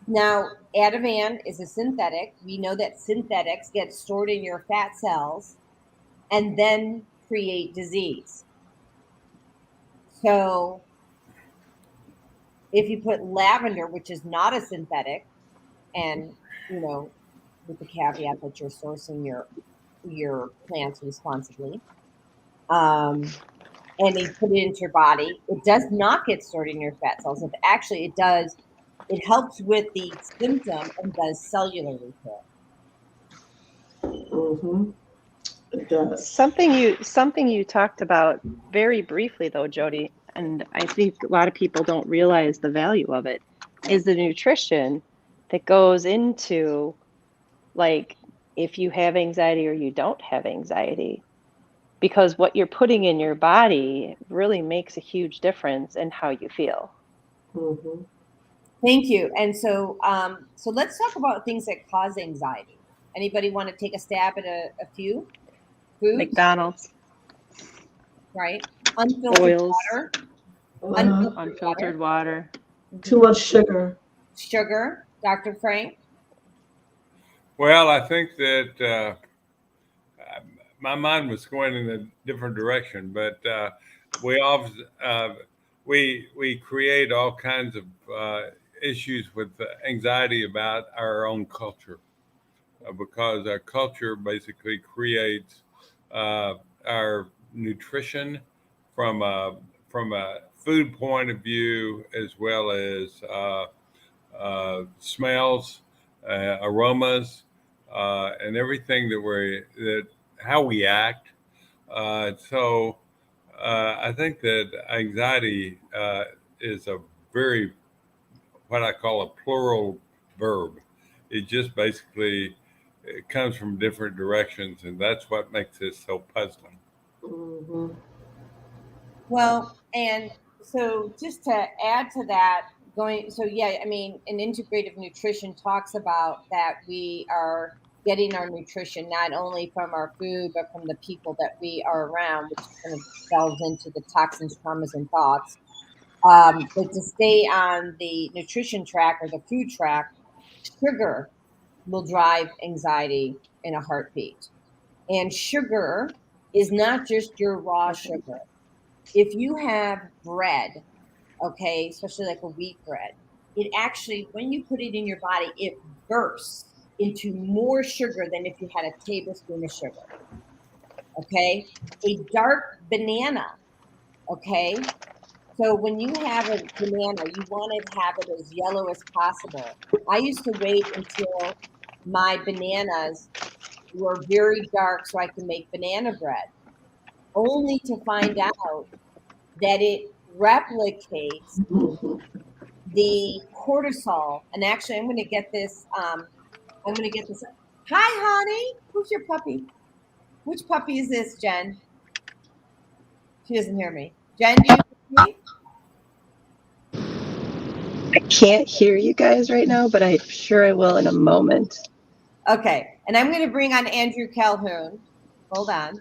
now Ativan is a synthetic. We know that synthetics get stored in your fat cells and then create disease. So if you put lavender, which is not a synthetic, and with the caveat that you're sourcing your plants responsibly, and you put it into your body, it does not get stored in your fat cells. Actually, it does. It helps with the symptom and does cellular repair. Mm-hmm. It does. Something you talked about very briefly though, Jody, and I think a lot of people don't realize the value of it, is the nutrition that goes into, like, if you have anxiety or you don't have anxiety, because what you're putting in your body really makes a huge difference in how you feel. Mm-hmm. Thank you. And so let's talk about things that cause anxiety. Anybody want to take a stab at a few foods? McDonald's, Right? Unfiltered oils, water. unfiltered water. Too much sugar. Sugar. Dr. Frank? Well, I think that my mind was going in a different direction, but we create all kinds of issues with anxiety about our own culture, because our culture basically creates our nutrition from a food point of view, as well as smells, aromas, and everything that how we act. So I think that anxiety is a very, what I call a plural verb. It just basically, it comes from different directions, and that's what makes it so puzzling. Mm-hmm. Well, and so just to add to that, an integrative nutrition talks about that we are getting our nutrition not only from our food, but from the people that we are around, which kind of delves into the toxins, traumas, and thoughts. But to stay on the nutrition track or the food track, sugar will drive anxiety in a heartbeat. And sugar is not just your raw sugar. If you have bread, okay, especially like a wheat bread, it actually, when you put it in your body, it bursts into more sugar than if you had a tablespoon of sugar. Okay, a dark banana, okay, So when you have a banana, you want to have it as yellow as possible. I used to wait until my bananas were very dark so I can make banana bread, only to find out that it replicates the cortisol. And actually, I'm going to get this. I'm going to get this. Hi, honey. Who's your puppy? Which puppy is this, Jen? She doesn't hear me. Jen, do you hear me? I can't hear you guys right now, but I'm sure I will in a moment. Okay. And I'm going to bring on Andrew Calhoun. Hold on.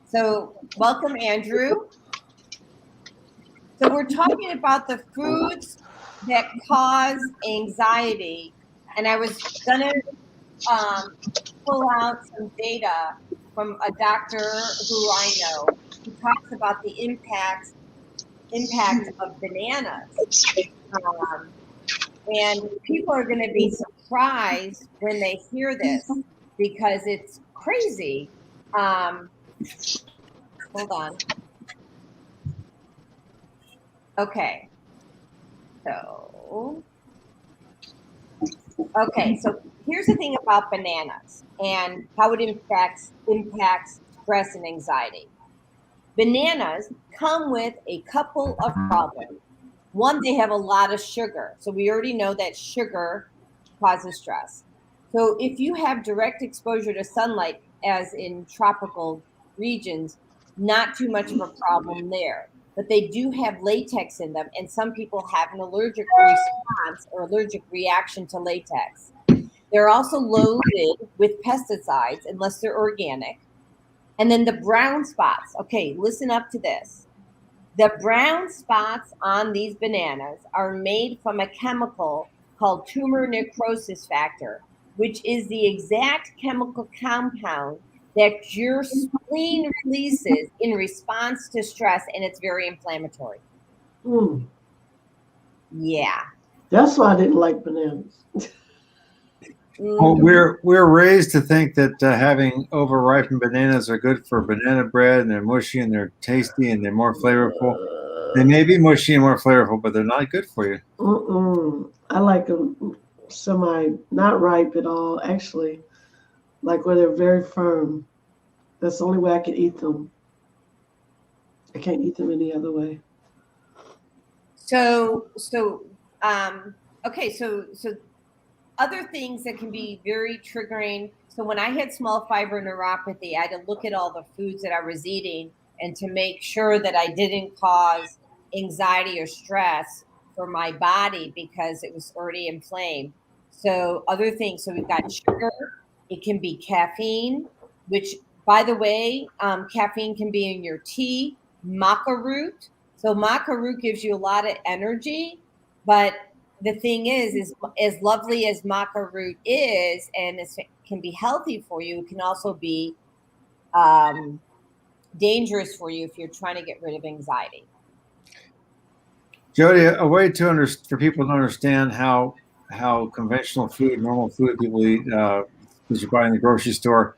So, welcome, Andrew. So, we're talking about the foods that cause anxiety. And I was going to pull out some data from a doctor who I know who talks about the impact of bananas. And people are going to be surprised when they hear this because it's crazy. Hold on. Okay. So here's the thing about bananas and how it impacts stress and anxiety. Bananas come with a couple of problems. One, they have a lot of sugar. So we already know that sugar causes stress. So if you have direct exposure to sunlight, as in tropical regions, not too much of a problem there. But they do have latex in them, and some people have an allergic response or allergic reaction to latex. They're also loaded with pesticides unless they're organic. And then the brown spots. Okay, listen up to this. The brown spots on these bananas are made from a chemical called tumor necrosis factor, which is the exact chemical compound that your spleen releases in response to stress, and it's very inflammatory. Yeah. That's why I didn't like bananas. Well, we're raised to think that having overripened bananas are good for banana bread, and they're mushy and they're tasty and they're more flavorful. They may be mushy and more flavorful, but they're not good for you. I like them not ripe at all, actually. Like where they're very firm. That's the only way I can eat them. I can't eat them any other way. So other things that can be very triggering. So when I had small fiber neuropathy, I had to look at all the foods that I was eating and to make sure that I didn't cause anxiety or stress for my body because it was already inflamed. So other things, so we've got sugar, it can be caffeine, which by the way, caffeine can be in your tea, maca root. So maca root gives you a lot of energy, but the thing is as lovely as maca root is, and it can be healthy for you, it can also be dangerous for you if you're trying to get rid of anxiety. Jody, a way for people to understand how conventional food, normal food people eat that you buy in the grocery store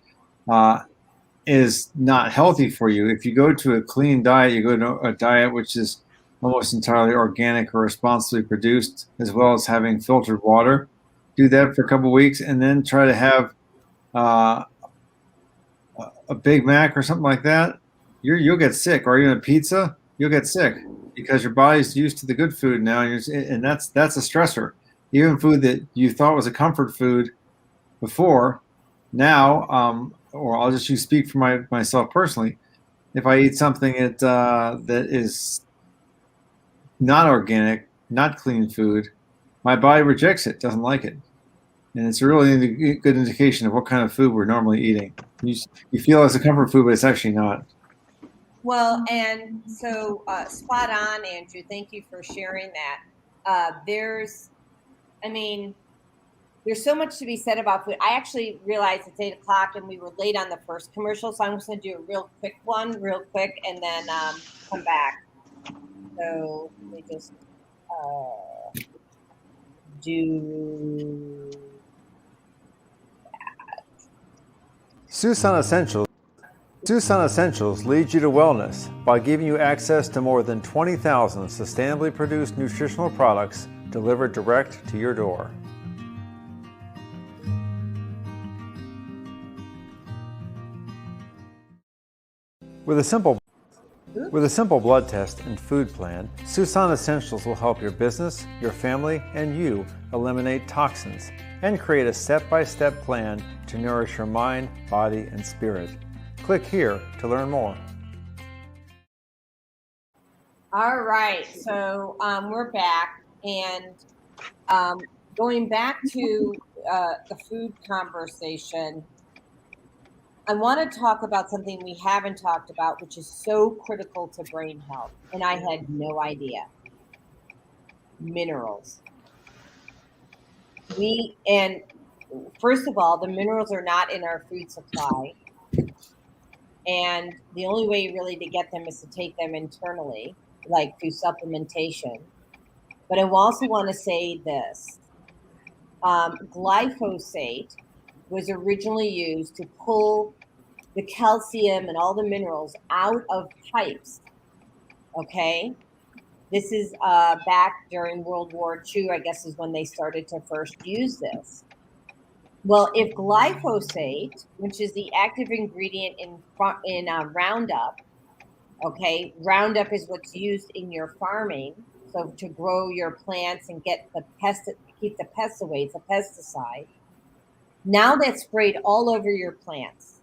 is not healthy for you. If you go to a clean diet, you go to a diet which is almost entirely organic or responsibly produced, as well as having filtered water. Do that for a couple of weeks, and then try to have a Big Mac or something like that. You'll get sick, or even a pizza. You'll get sick because your body's used to the good food now, and that's a stressor. Even food that you thought was a comfort food before, now, or I'll just speak for myself personally. If I eat something that is not organic, not clean food, my body rejects it, doesn't like it. And it's a really good indication of what kind of food we're normally eating. You feel it's a comfort food, but it's actually not. Well, and so spot on, Andrew. Thank you for sharing that. There's so much to be said about food. I actually realized it's 8 o'clock and we were late on the first commercial, so I'm just going to do a real quick, and then come back. So let me just do Susan Essentials Susan Essentials leads you to wellness by giving you access to more than 20,000 sustainably produced nutritional products delivered direct to your door. With a simple blood test and food plan, Susan Essentials will help your business, your family, and you eliminate toxins and create a step-by-step plan to nourish your mind, body, and spirit. Click here to learn more. All right, so we're back, and going back to the food conversation, I want to talk about something we haven't talked about, which is so critical to brain health, and I had no idea. Minerals. And first of all, the minerals are not in our food supply, and the only way really to get them is to take them internally, like through supplementation. But I also want to say this. Glyphosate was originally used to pull the calcium and all the minerals out of pipes. Okay. This is back during World War II, I guess, is when they started to first use this. Well, if glyphosate, which is the active ingredient in Roundup, okay, Roundup is what's used in your farming, so to grow your plants and get the keep the pests away, it's a pesticide. Now that's sprayed all over your plants.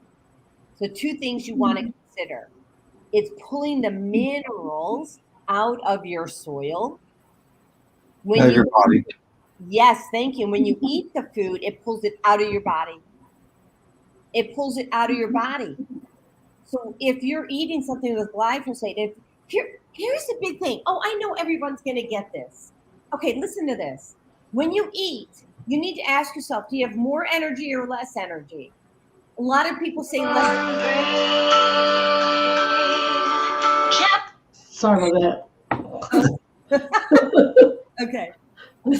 So two things you want to consider. It's pulling the minerals out of your soil. Out of your body. Yes, thank you. When you eat the food, it pulls it out of your body. It pulls it out of your body. So if you're eating something with glyphosate, here's the big thing. Oh, I know everyone's going to get this. Okay, listen to this. When you eat, you need to ask yourself, do you have more energy or less energy? A lot of people say less. Sorry about that. Okay. Woo!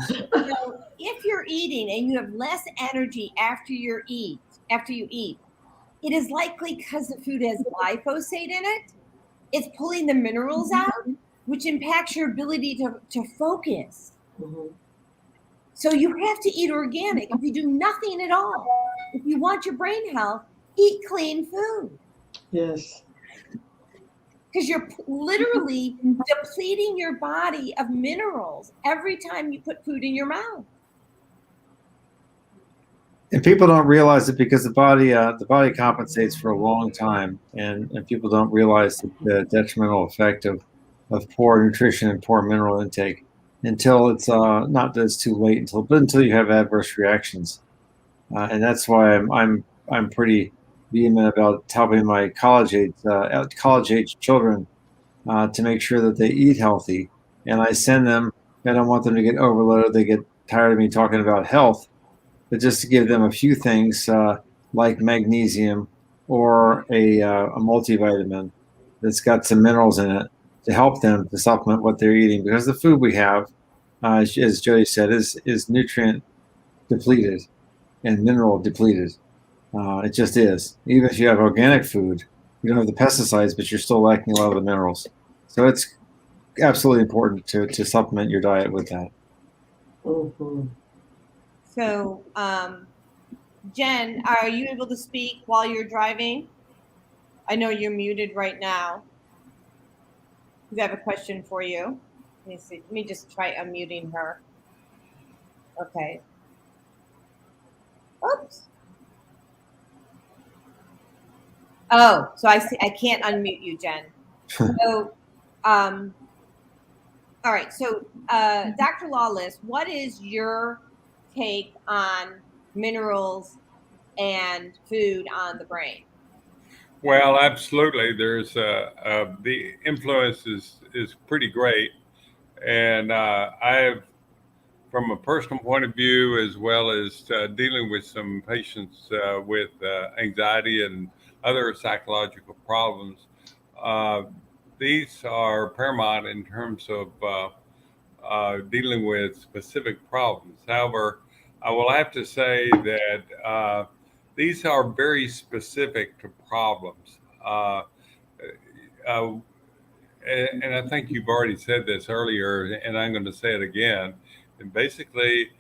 So if you're eating and you have less energy after you eat, it is likely because the food has glyphosate in it. It's pulling the minerals out, which impacts your ability to focus. Mm-hmm. So you have to eat organic. If you do nothing at all, if you want your brain health, eat clean food. Yes. Because you're literally depleting your body of minerals every time you put food in your mouth. And people don't realize it because the body compensates for a long time, and people don't realize the detrimental effect of poor nutrition and poor mineral intake until it's not that it's too late, until you have adverse reactions, and that's why I'm pretty vehement about helping my college age children to make sure that they eat healthy, and I send them. I don't want them to get overloaded. They get tired of me talking about health. But just to give them a few things like magnesium or a multivitamin that's got some minerals in it to help them to supplement what they're eating, because the food we have, as Jody said, is nutrient depleted and mineral depleted. It just is. Even if you have organic food, you don't have the pesticides, but you're still lacking a lot of the minerals. So it's absolutely important to supplement your diet with that. Mm-hmm. So, Jen, are you able to speak while you're driving? I know you're muted right now. We have a question for you. Let me see. Let me just try unmuting her. Okay. Oops. Oh, so I see. I can't unmute you, Jen. So, all right. So, Dr. Lawlis, what is your take on minerals and food on the brain? Well, absolutely. There's the influence is pretty great, and I've, from a personal point of view, as well as dealing with some patients with anxiety and other psychological problems, these are paramount in terms of dealing with specific problems. However, I will have to say that these are very specific to problems. And I think you've already said this earlier, and I'm going to say it again. And basically,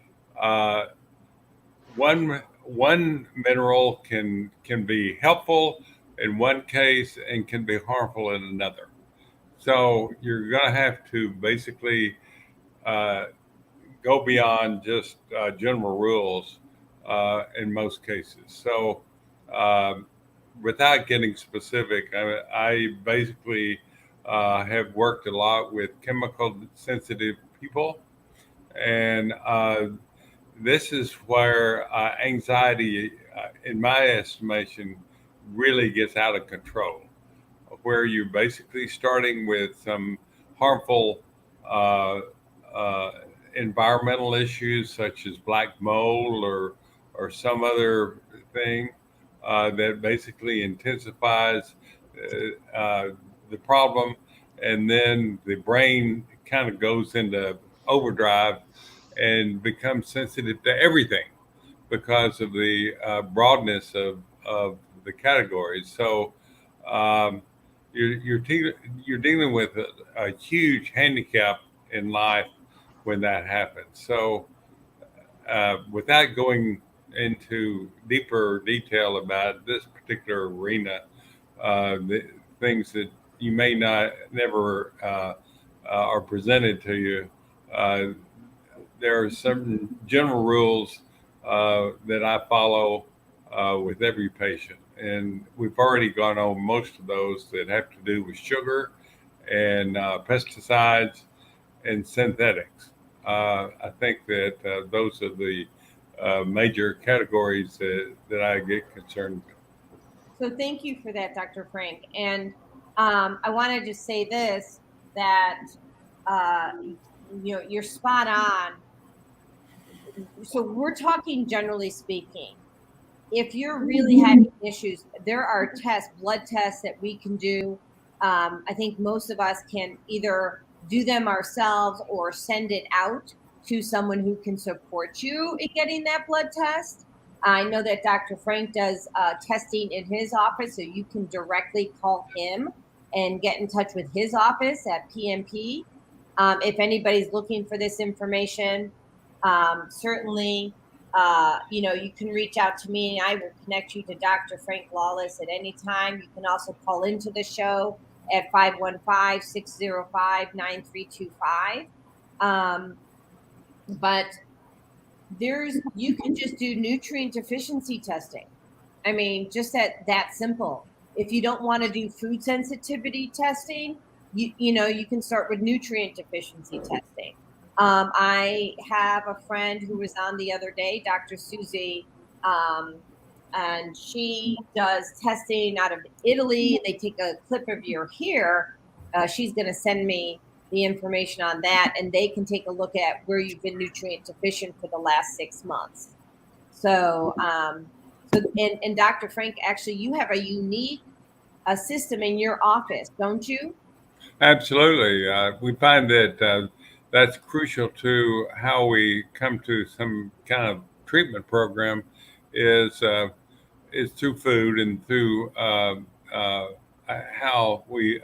one mineral can be helpful in one case and can be harmful in another. So you're going to have to basically go beyond just general rules in most cases. So without getting specific, I basically have worked a lot with chemical sensitive people, and this is where anxiety, in my estimation, really gets out of control, where you're basically starting with some harmful environmental issues such as black mold or some other thing that basically intensifies the problem, and then the brain kind of goes into overdrive and becomes sensitive to everything because of the broadness of the categories. So you're dealing with a huge handicap in life when that happens. So without going into deeper detail about this particular arena, the things that you may never are presented to you, there are certain general rules that I follow with every patient. And we've already gone over most of those that have to do with sugar and pesticides and synthetics. I think that those are the major categories that I get concerned with. So thank you for that, Dr. Frank. And I want to just say this, that you're spot on. So we're talking generally speaking. If you're really having issues, there are blood tests that we can do. I think most of us can either do them ourselves or send it out to someone who can support you in getting that blood test. I know that Dr. Frank does testing in his office, so you can directly call him and get in touch with his office at PNP. If anybody's looking for this information, certainly, you can reach out to me. I will connect you to Dr. Frank Lawlis at any time. You can also call into the show at 515-605-9325. But you can just do nutrient deficiency testing. I mean, just that simple. If you don't want to do food sensitivity testing, you can start with nutrient deficiency testing. I have a friend who was on the other day, Dr. Susie, and she does testing out of Italy. They take a clip of your hair. She's going to send me the information on that, and they can take a look at where you've been nutrient deficient for the last 6 months. So, and Dr. Frank, actually, you have a unique system in your office, don't you? Absolutely. We find that that's crucial to how we come to some kind of treatment program is through food and through how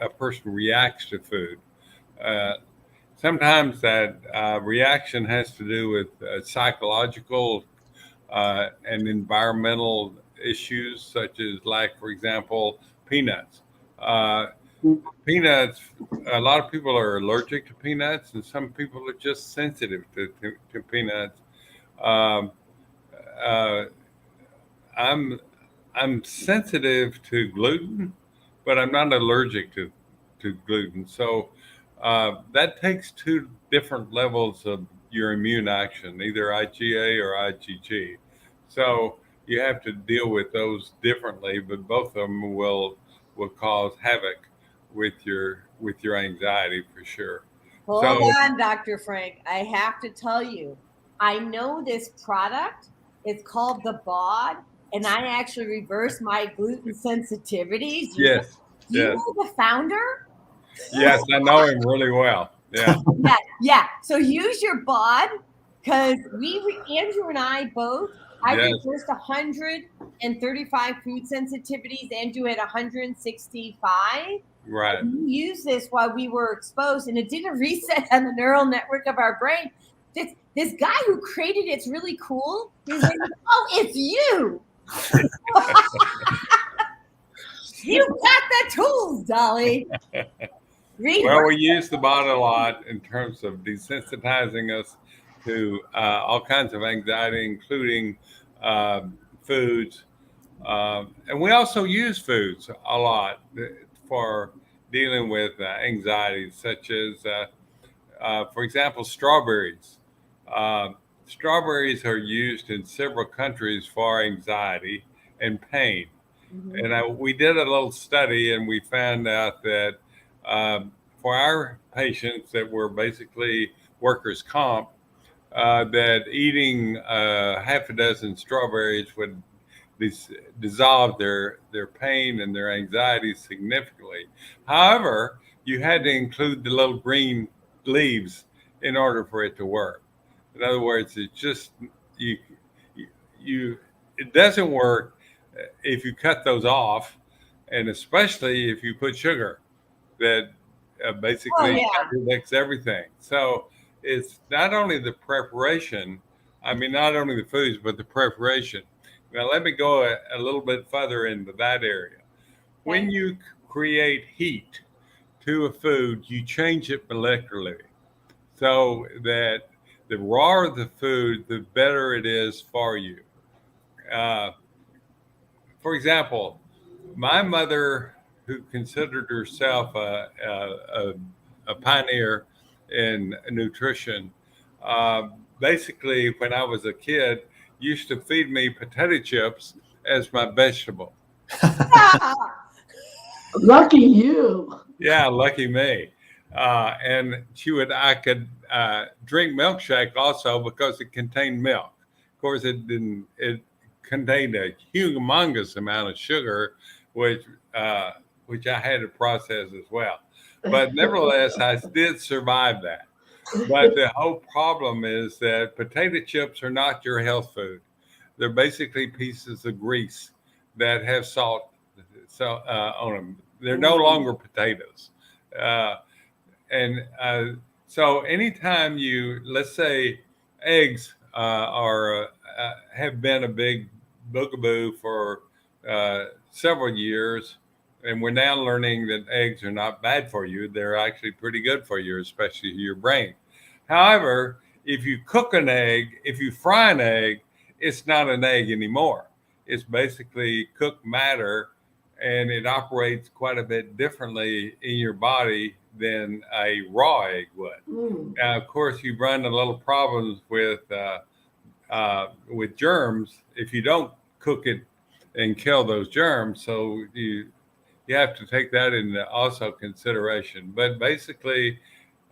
a person reacts to food. Sometimes that reaction has to do with psychological and environmental issues, such as, like, for example, peanuts. Peanuts, a lot of people are allergic to peanuts, and some people are just sensitive to peanuts. I'm sensitive to gluten, but I'm not allergic to gluten. So that takes two different levels of your immune action, either IgA or IgG. So you have to deal with those differently, but both of them will cause havoc with your anxiety for sure. Hold on, Dr. Frank. I have to tell you, I know this product. It's called the BOD, and I actually reversed my gluten sensitivities. Yes. Do you know the founder? Yes, I know him really well. Yeah. Yeah. So use your BOD, because Andrew and I both, I Yes. reversed 135 food sensitivities. Andrew had 165. Right. We used this while we were exposed, and it did a reset on the neural network of our brain. This guy who created it's really cool. His name is, oh, it's you. You got the tools, Dolly. Well, we use the bot a lot in terms of desensitizing us to all kinds of anxiety, including foods. And we also use foods a lot for dealing with anxiety, such as, for example, strawberries. Strawberries are used in several countries for anxiety and pain. Mm-hmm. And we did a little study, and we found out that for our patients that were basically workers' comp, that eating half a dozen strawberries would dissolve their pain and their anxiety significantly. However, you had to include the little green leaves in order for it to work. In other words, it's just it doesn't work if you cut those off, and especially if you put sugar, that basically contradicts everything. So it's not only the preparation, not only the foods, but the preparation. Now, let me go a little bit further into that area. When you create heat to a food, you change it molecularly so that the rawer the food, the better it is for you. For example, my mother, who considered herself a pioneer in nutrition, basically, when I was a kid, used to feed me potato chips as my vegetable. Lucky you. Yeah, lucky me. And I could drink milkshake also because it contained milk. Of course, it contained a humongous amount of sugar, which I had to process as well. But nevertheless, I did survive that. But the whole problem is that potato chips are not your health food. They're basically pieces of grease that have salt on them. They're no longer potatoes. So anytime let's say eggs have been a big bugaboo for several years, and we're now learning that eggs are not bad for you. They're actually pretty good for you, especially your brain. However, if you cook an egg, if you fry an egg, it's not an egg anymore. It's basically cooked matter, and it operates quite a bit differently in your body than a raw egg would. Now, of course, you run a little problems with germs if you don't cook it and kill those germs. So you have to take that into also consideration. But basically,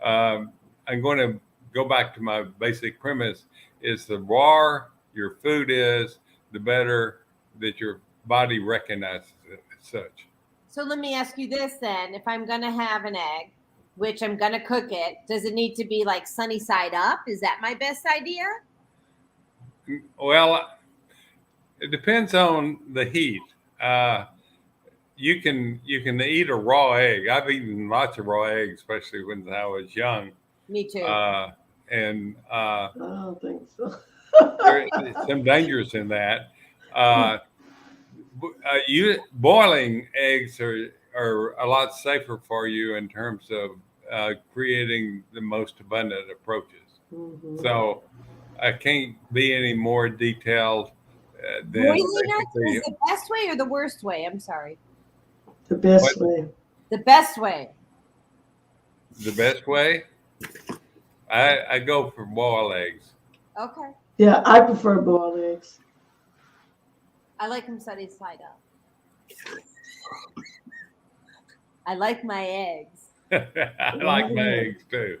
I'm going to go back to my basic premise: is the rawer your food is, the better that your body recognizes it as such. So let me ask you this then: if I'm going to have an egg, which I'm going to cook it, does it need to be like sunny side up? Is that my best idea? Well, it depends on the heat. You can eat a raw egg. I've eaten lots of raw eggs, especially when I was young. Me too. I don't think so. There's some dangers in that. Boiling eggs are a lot safer for you in terms of creating the most abundant approaches. Mm-hmm. So I can't be any more detailed than boiling is the best way or the worst way? I'm sorry. The best way. The best way. The best way? I go for boiled eggs. Okay. Yeah, I prefer boiled eggs. I like them sunny side up. I like my eggs. I like my eggs too.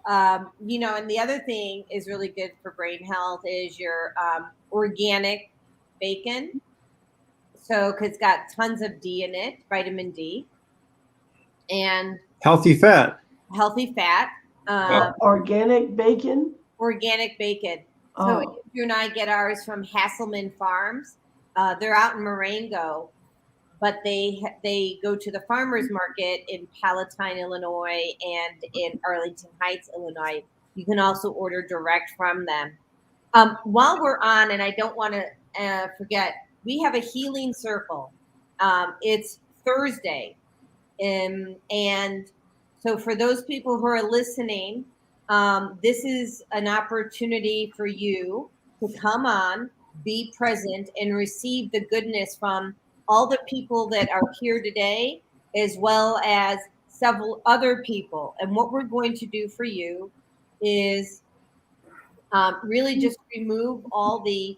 And the other thing is really good for brain health is your organic bacon. So, because it's got tons of D in it, vitamin D, and healthy fat. Healthy fat. Organic bacon. organic bacon. So Oh. Andrew and I get ours from Hasselman Farms. They're out in Marengo, but they go to the farmers market in Palatine, Illinois, and in Arlington Heights, Illinois. You can also order direct from them. While we're on, and I don't want to forget, we have a healing circle. It's Thursday. And so for those people who are listening, this is an opportunity for you to come on, be present, and receive the goodness from all the people that are here today, as well as several other people. And what we're going to do for you is really just remove all the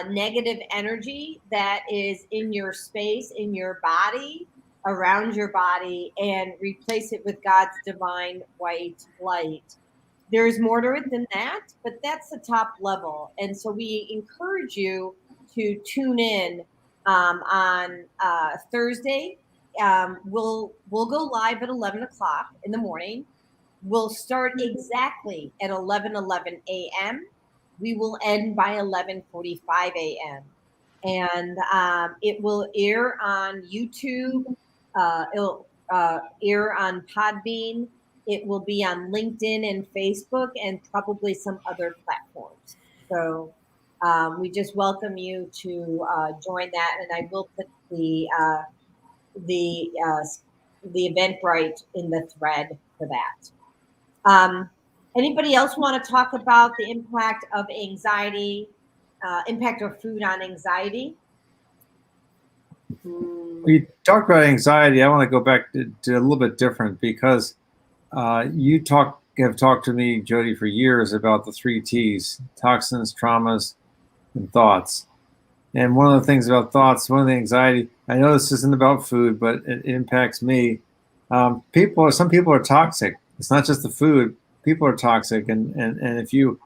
negative energy that is in your space, in your body, around your body, and replace it with God's divine white light. There's more to it than that, but that's the top level. And so we encourage you to tune in on Thursday. We'll go live at 11 o'clock in the morning. We'll start exactly at 11:11 a.m. We will end by 11:45 a.m. And it will air on YouTube. It'll air on Podbean. It will be on LinkedIn and Facebook and probably some other platforms. So we just welcome you to join that. And I will put the Eventbrite in the thread for that. Anybody else want to talk about the impact of anxiety, impact of food on anxiety? We talked about anxiety. I want to go back to a little bit different because you have talked to me, Jody, for years about the 3 T's: toxins, traumas, and thoughts. And one of the things about thoughts, one of the anxiety, I know this isn't about food, but it impacts me. Some people are toxic. It's not just the food. People are toxic, and if you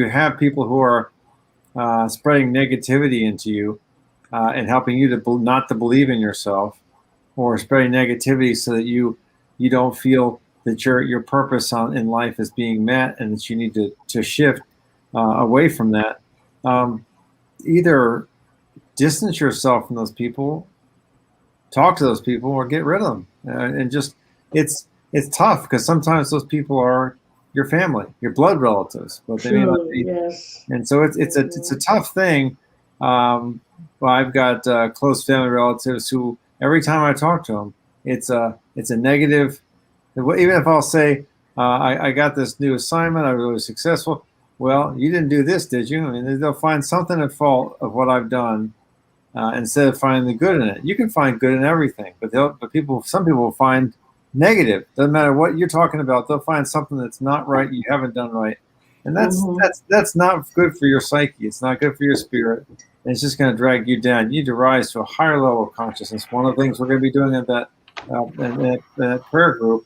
have people who are spreading negativity into you and helping you not to believe in yourself, or spreading negativity so that you don't feel that your purpose in life is being met, and that you need to shift away from that, either distance yourself from those people, talk to those people, or get rid of them, and just it's tough because sometimes those people are your family, your blood relatives, but they may not be. Yes. And so it's a tough thing. I've got close family relatives who every time I talk to them, it's a negative. Even if I'll say I got this new assignment, I was really successful. Well, you didn't do this, did you? I mean, they'll find something at fault of what I've done instead of finding the good in it. You can find good in everything, but some people will find negative. Doesn't matter what you're talking about. They'll find something that's not right. You haven't done right, and that's not good for your psyche. It's not good for your spirit. And it's just going to drag you down. You need to rise to a higher level of consciousness. One of the things we're going to be doing in that prayer group,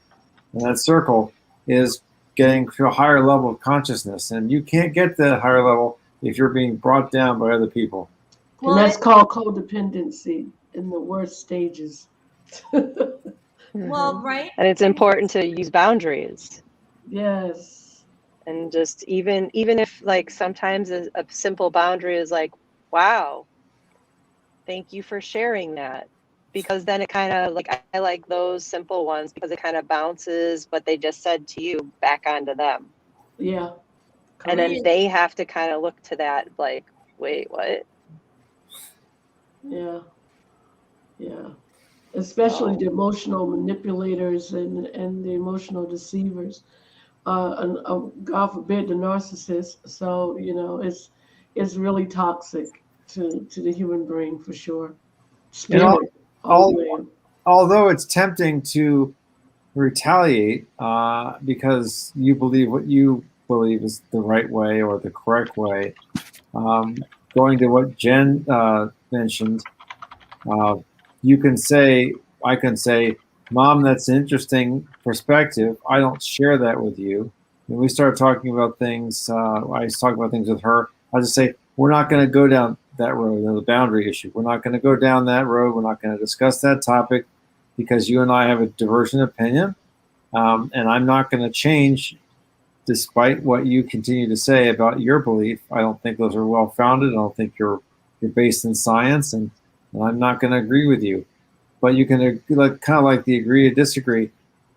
in that circle, is getting to a higher level of consciousness. And you can't get to that higher level if you're being brought down by other people. And that's called codependency in the worst stages. Well, right. And it's important to use boundaries. Yes. And just even if like sometimes a simple boundary is like, wow, thank you for sharing that. Because then it kind of like, I like those simple ones because it kind of bounces what they just said to you back onto them. Yeah. And then they have to kind of look to that like, wait, what? Yeah. Yeah. Especially the emotional manipulators and the emotional deceivers. And God forbid the narcissist. So, it's really toxic to the human brain for sure. Spirit. Although it's tempting to retaliate because you believe what you believe is the right way or the correct way, going to what Jen mentioned, I can say, Mom, that's an interesting perspective. I don't share that with you. When we start talking about things, I was talking about things with her, I'll just say, we're not going to go down that road, the boundary issue. We're not going to go down that road. We're not going to discuss that topic because you and I have a divergent opinion. And I'm not going to change despite what you continue to say about your belief, I don't think those are well founded. I don't think you're based in science, and I'm not going to agree with you. But you can kind of like the agree to disagree.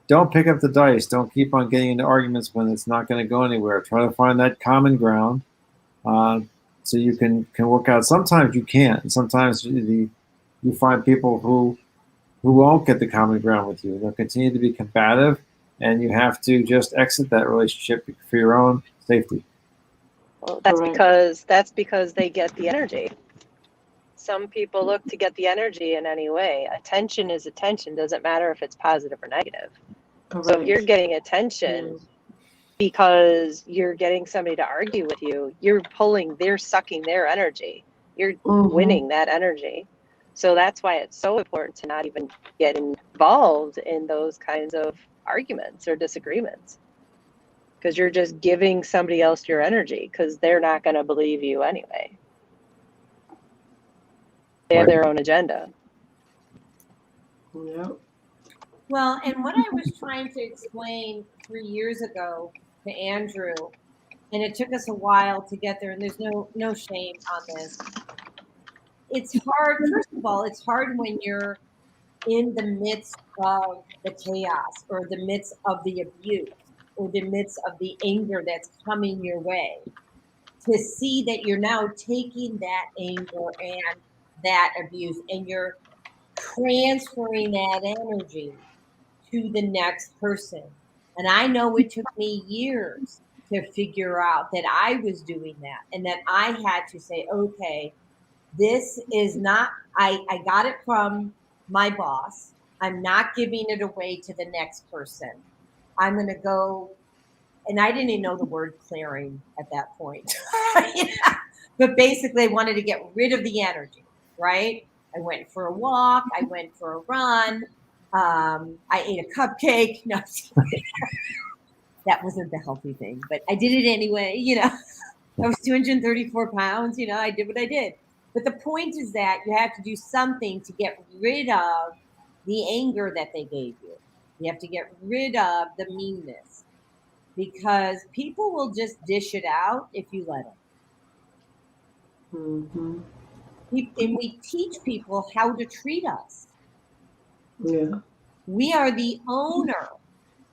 Don't pick up the dice. Don't keep on getting into arguments when it's not going to go anywhere. Try to find that common ground, so you can work out. Sometimes you can't. Sometimes you find people who won't get the common ground with you. They'll continue to be combative, and you have to just exit that relationship for your own safety. Well, that's because they get the energy. Some people look to get the energy in any way. Attention is attention. Doesn't matter if it's positive or negative. Correct. So if you're getting attention because you're getting somebody to argue with you, they're sucking their energy. You're winning that energy. So that's why it's so important to not even get involved in those kinds of arguments or disagreements, because you're just giving somebody else your energy, because they're not going to believe you anyway. They have their own agenda. Yep. Well, and what I was trying to explain 3 years ago to Andrew, and it took us a while to get there, and there's no shame on this. It's hard. First of all, it's hard when you're in the midst of the chaos or the midst of the abuse or the midst of the anger that's coming your way, to see that you're now taking that anger and that abuse and you're transferring that energy to the next person. And I know it took me years to figure out that I was doing that, and that I had to say, okay, this is not, I got it from my boss. I'm not giving it away to the next person. I'm going to go, and I didn't even know the word clearing at that point. Yeah. But basically I wanted to get rid of the energy, right? I went for a walk. I went for a run. I ate a cupcake. No, that wasn't the healthy thing, but I did it anyway. I was 234 pounds. I did what I did. But the point is that you have to do something to get rid of the anger that they gave you. You have to get rid of the meanness, because people will just dish it out if you let them. And we teach people how to treat us. Yeah. We are the owner.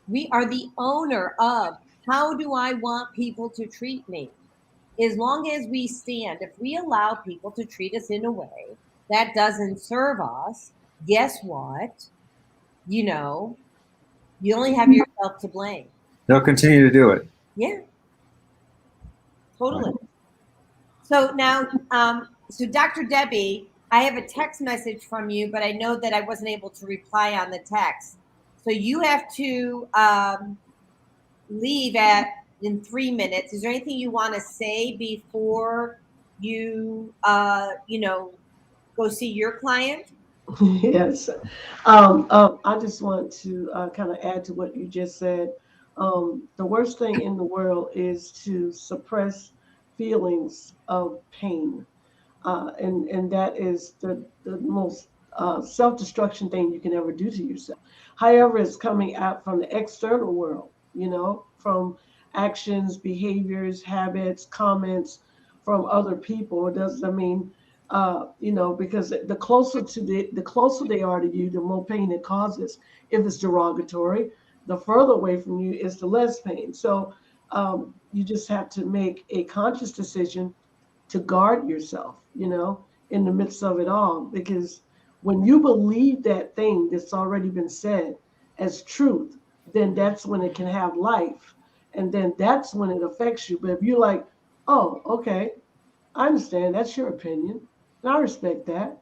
We are the owner of how do I want people to treat me. As long as we stand, if we allow people to treat us in a way that doesn't serve us, guess what? You only have yourself to blame. They'll continue to do it. Yeah, totally. So now, so Dr. Debbie, I have a text message from you, but I know that I wasn't able to reply on the text. So you have to leave in 3 minutes. Is there anything you want to say before you, go see your client? Yes. I just want to kind of add to what you just said. The worst thing in the world is to suppress feelings of pain. And that is the most self-destruction thing you can ever do to yourself. However, it's coming out from the external world, from actions, behaviors, habits, comments from other people. It doesn't, because the closer they are to you, the more pain it causes. If it's derogatory, the further away from you is the less pain. So you just have to make a conscious decision to guard yourself, in the midst of it all. Because when you believe that thing that's already been said as truth, then that's when it can have life. And then that's when it affects you. But if you're like, oh, okay, I understand, that's your opinion, and I respect that.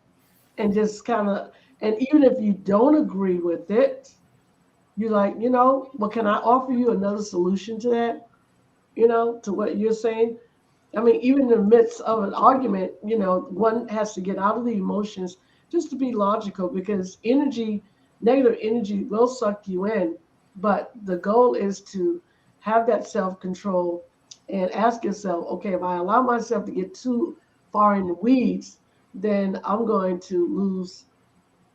And just and even if you don't agree with it, you're like, well, can I offer you another solution to that? To what you're saying? Even in the midst of an argument, one has to get out of the emotions just to be logical, because negative energy will suck you in. But the goal is to have that self-control and ask yourself, okay, if I allow myself to get too far in the weeds, then I'm going to lose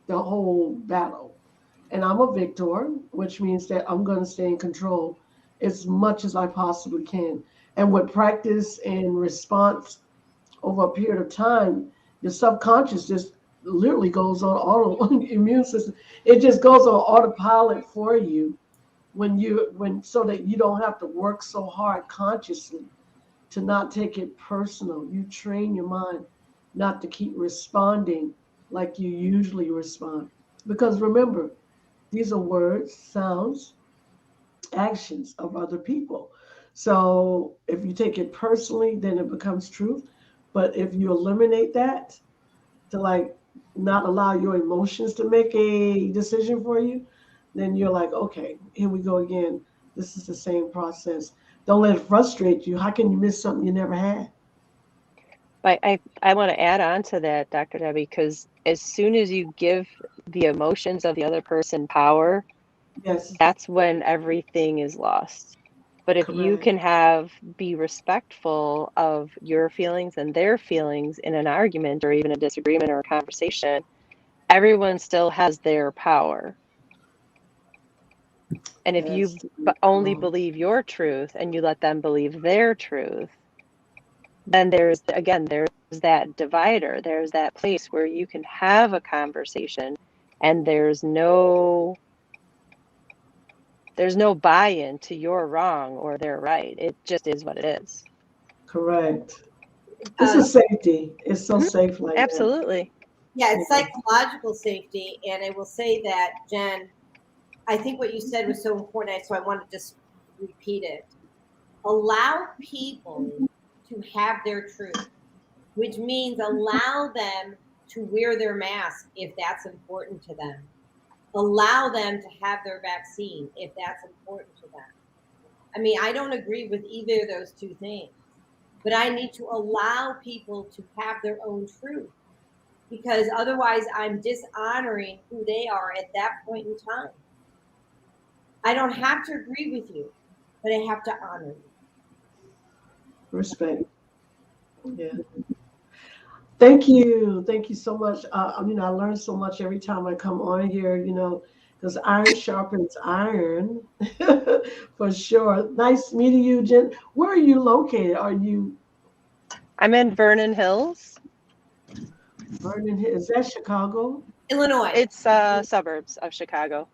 the whole battle. And I'm a victor, which means that I'm going to stay in control as much as I possibly can. And with practice and response over a period of time, your subconscious just literally goes on auto immune system. It just goes on autopilot for you when so that you don't have to work so hard consciously to not take it personal. You train your mind not to keep responding like you usually respond. Because remember, these are words, sounds, actions of other people. So if you take it personally, then it becomes truth. But if you eliminate that to like not allow your emotions to make a decision for you, then you're like, okay, here we go again. This is the same process. Don't let it frustrate you. How can you miss something you never had? I want to add on to that, Dr. Debbie, because as soon as you give the emotions of the other person power, Yes, that's when everything is lost. But if you correct. can be respectful of your feelings and their feelings in an argument or even a disagreement or a conversation, everyone still has their power. And if you That's only believe your truth and you let them believe their truth, then there's that divider, there's that place where you can have a conversation and there's no buy-in to you're wrong or they're right. It just is what it is. correct. This is safety. It's so safe like that. Absolutely. Yeah, it's psychological safety. And I will say that, Jen, I think what you said was so important, so I want to just repeat it. Allow people to have their truth, which means allow them to wear their mask if that's important to them. Allow them to have their vaccine if that's important to them. I mean, I don't agree with either of those two things, but I need to allow people to have their own truth, because otherwise I'm dishonoring who they are at that point in time. I don't have to agree with you, but I have to honor you. Respect. Yeah. Thank you. Thank you so much. I learn so much every time I come on here, because iron sharpens iron for sure. Nice meeting you, Jen. Where are you located? Are you I'm in Vernon Hills. Vernon Hills? Is that Chicago? Illinois. It's suburbs of Chicago.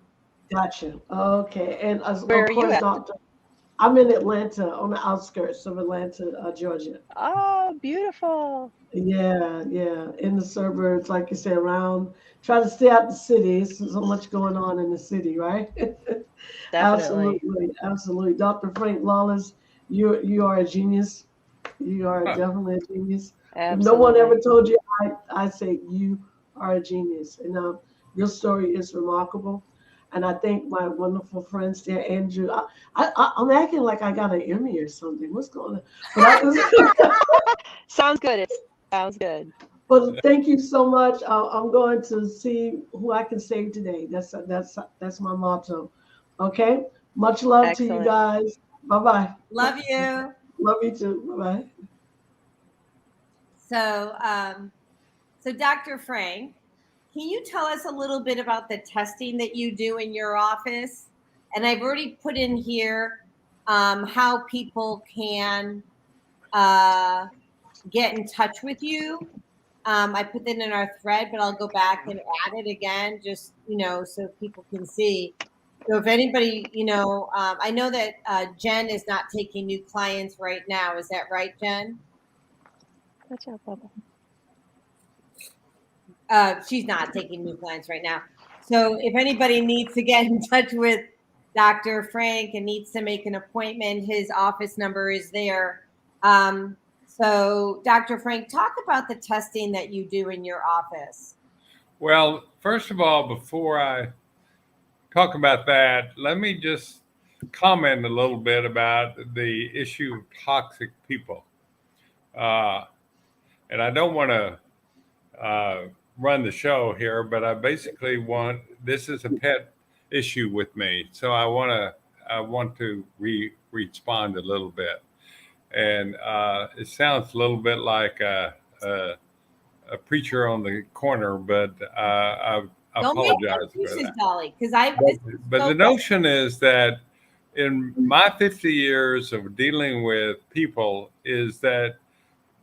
Gotcha. Okay. And Where of are you course, at? Doctor, I'm in Atlanta, on the outskirts of Atlanta, Georgia. Oh, beautiful. Yeah, yeah. In the suburbs, like you said, around. Try to stay out the city. There's so much going on in the city, right? Definitely. Absolutely, absolutely. Dr. Frank Lawlis, you are a genius. You are definitely a genius. If no one Absolutely. ever told you, I say you are a genius. And your story is remarkable. And I thank my wonderful friends there, Andrew. I'm acting like I got an Emmy or something. What's going on? But Sounds good. It sounds good. But thank you so much. I'm going to see who I can save today. That's my motto. Okay. Much love to you Excellent. guys. Bye bye. Love you. Love you too. Bye bye. So Dr. Frank, can you tell us a little bit about the testing that you do in your office? And I've already put in here how people can get in touch with you. I put that in our thread, but I'll go back and add it again, just, so people can see. So if anybody, I know that Jen is not taking new clients right now. Is that right, Jen? Good job, Bubba. She's not taking new clients right now. So if anybody needs to get in touch with Dr. Frank and needs to make an appointment, his office number is there. So Dr. Frank, talk about the testing that you do in your office. Well, first of all, before I talk about that, let me just comment a little bit about the issue of toxic people. And I don't want to run the show here, but I basically this is a pet issue with me. So I want to respond a little bit. And it sounds a little bit like a preacher on the corner, but I Don't apologize make for that. Dolly, because But the notion is that in my 50 years of dealing with people is that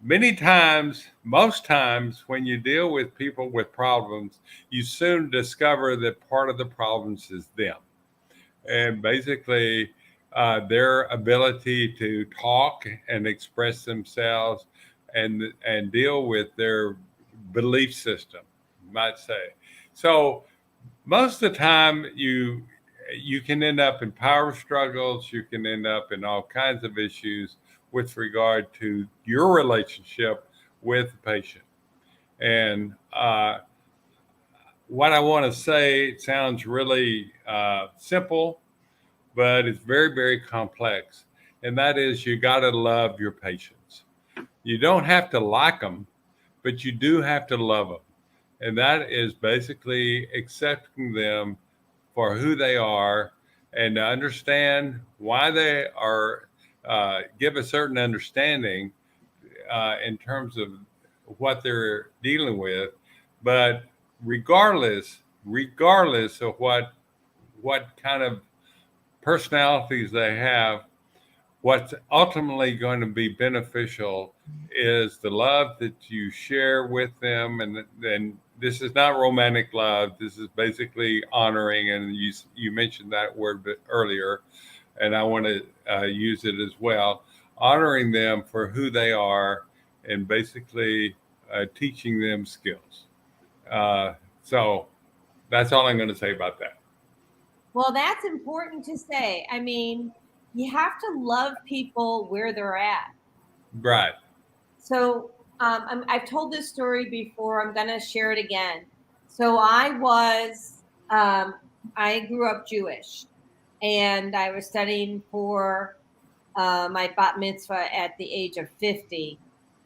many times, most times, when you deal with people with problems, you soon discover that part of the problems is them. And basically, their ability to talk and express themselves and deal with their belief system, you might say. So most of the time, you can end up in power struggles. You can end up in all kinds of issues with regard to your relationship with the patient. And what I want to say, it sounds really simple, but it's very, very complex. And that is, you got to love your patients. You don't have to like them, but you do have to love them. And that is basically accepting them for who they are and to understand why they are, give a certain understanding in terms of what they're dealing with. But regardless of what kind of personalities they have, what's ultimately going to be beneficial is the love that you share with them. And this is not romantic love. This is basically honoring. And you mentioned that word earlier, and I want to use it as well. Honoring them for who they are and basically teaching them skills. So that's all I'm going to say about that. Well, that's important to say. I mean, you have to love people where they're at. Right. So I've told this story before. I'm going to share it again. So I grew up Jewish, and I was studying for my bat mitzvah at the age of 50.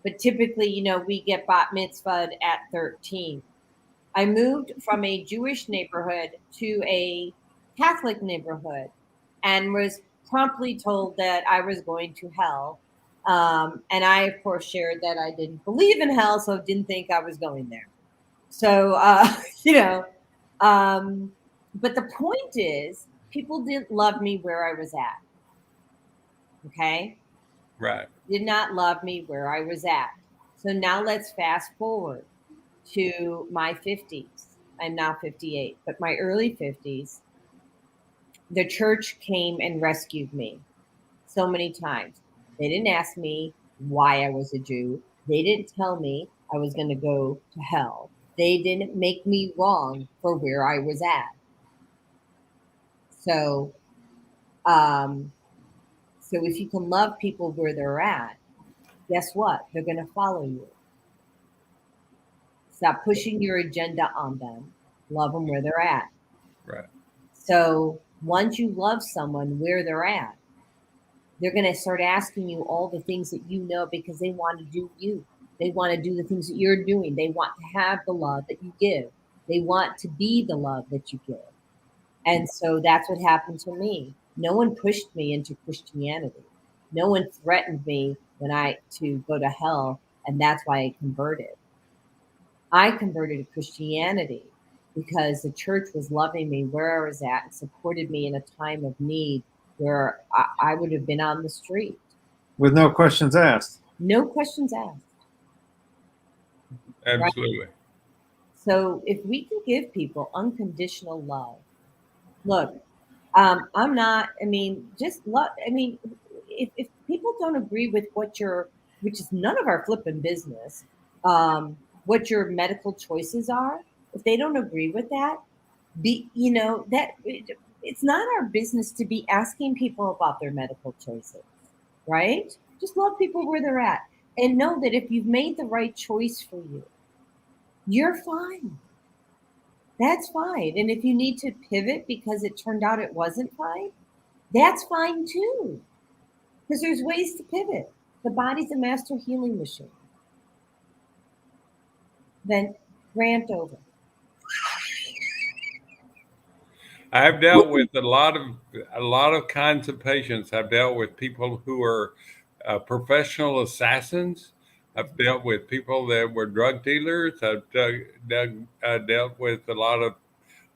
But typically, we get bat mitzvahed at 13. I moved from a Jewish neighborhood to a Catholic neighborhood and was promptly told that I was going to hell. And I, of course, shared that I didn't believe in hell, so didn't think I was going there. So, but the point is, people didn't love me where I was at. Okay? Right. Did not love me where I was at. So now let's fast forward to my 50s. I'm now 58, but my early 50s, the church came and rescued me so many times. They didn't ask me why I was a Jew. They didn't tell me I was going to go to hell. They didn't make me wrong for where I was at. So, so if you can love people where they're at, guess what? They're going to follow you. Stop pushing your agenda on them. Love them where they're at. Right. So once you love someone where they're at, they're going to start asking you all the things that you know because they want to do you. They want to do the things that you're doing. They want to have the love that you give. They want to be the love that you give. And so that's what happened to me. No one pushed me into Christianity. No one threatened me to go to hell, and that's why I converted. I converted to Christianity because the church was loving me where I was at and supported me in a time of need where I would have been on the street. With no questions asked. No questions asked. Absolutely. Right? So if we can give people unconditional love, look, I'm not, just love. If people don't agree with which is none of our flipping business, what your medical choices are, if they don't agree with that, it's not our business to be asking people about their medical choices, right? Just love people where they're at and know that if you've made the right choice for you, you're fine. That's fine. And if you need to pivot because it turned out it wasn't fine, that's fine too. Because there's ways to pivot. The body's a master healing machine. Then rant over. I've dealt with a lot of kinds of patients. I've dealt with people who are professional assassins. I've dealt with people that were drug dealers. I've dealt with a lot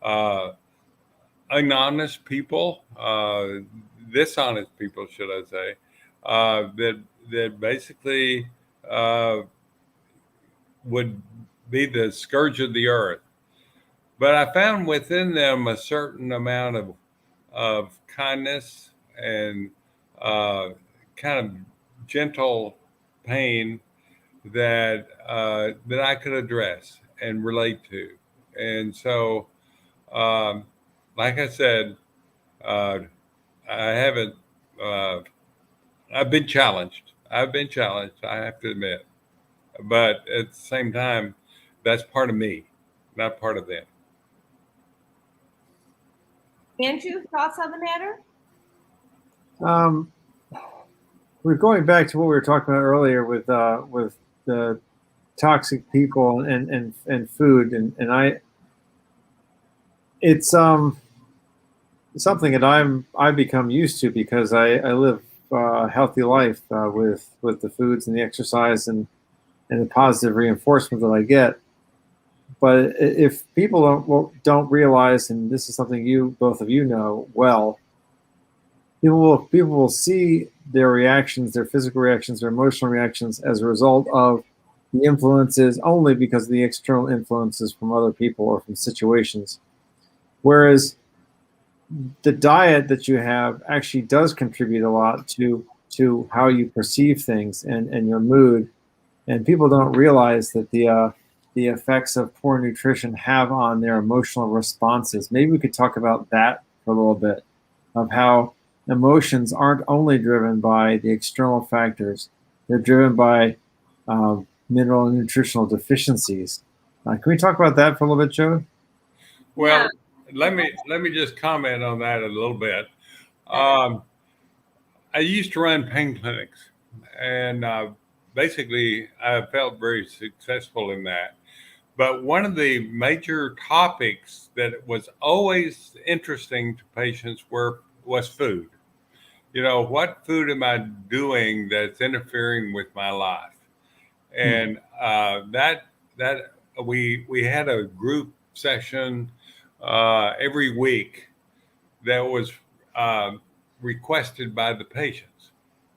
of honest people dishonest people, should I say, that basically would be the scourge of the earth. But I found within them a certain amount of kindness and kind of gentle pain that that I could address and relate to. And so, like I said, I haven't. I've been challenged. I've been challenged. I have to admit, but at the same time, that's part of me, not part of them. Andrew, thoughts on the matter? We're going back to what we were talking about earlier with the toxic people and food, and it's something that I've become used to because I live a healthy life with the foods and the exercise and the positive reinforcement that I get. But if people don't realize, and this is something both of you know well, people will see their reactions, their physical reactions, their emotional reactions as a result of the influences only because of the external influences from other people or from situations. Whereas the diet that you have actually does contribute a lot to how you perceive things and your mood. And people don't realize that the effects of poor nutrition have on their emotional responses. Maybe we could talk about that for a little bit, of how emotions aren't only driven by the external factors, they're driven by mineral and nutritional deficiencies. Can we talk about that for a little bit, Joe? Well, let me just comment on that a little bit. I used to run pain clinics, and basically I felt very successful in that. But one of the major topics that was always interesting to patients was food. You know, what food am I doing that's interfering with my life? And that we had a group session every week that was requested by the patients.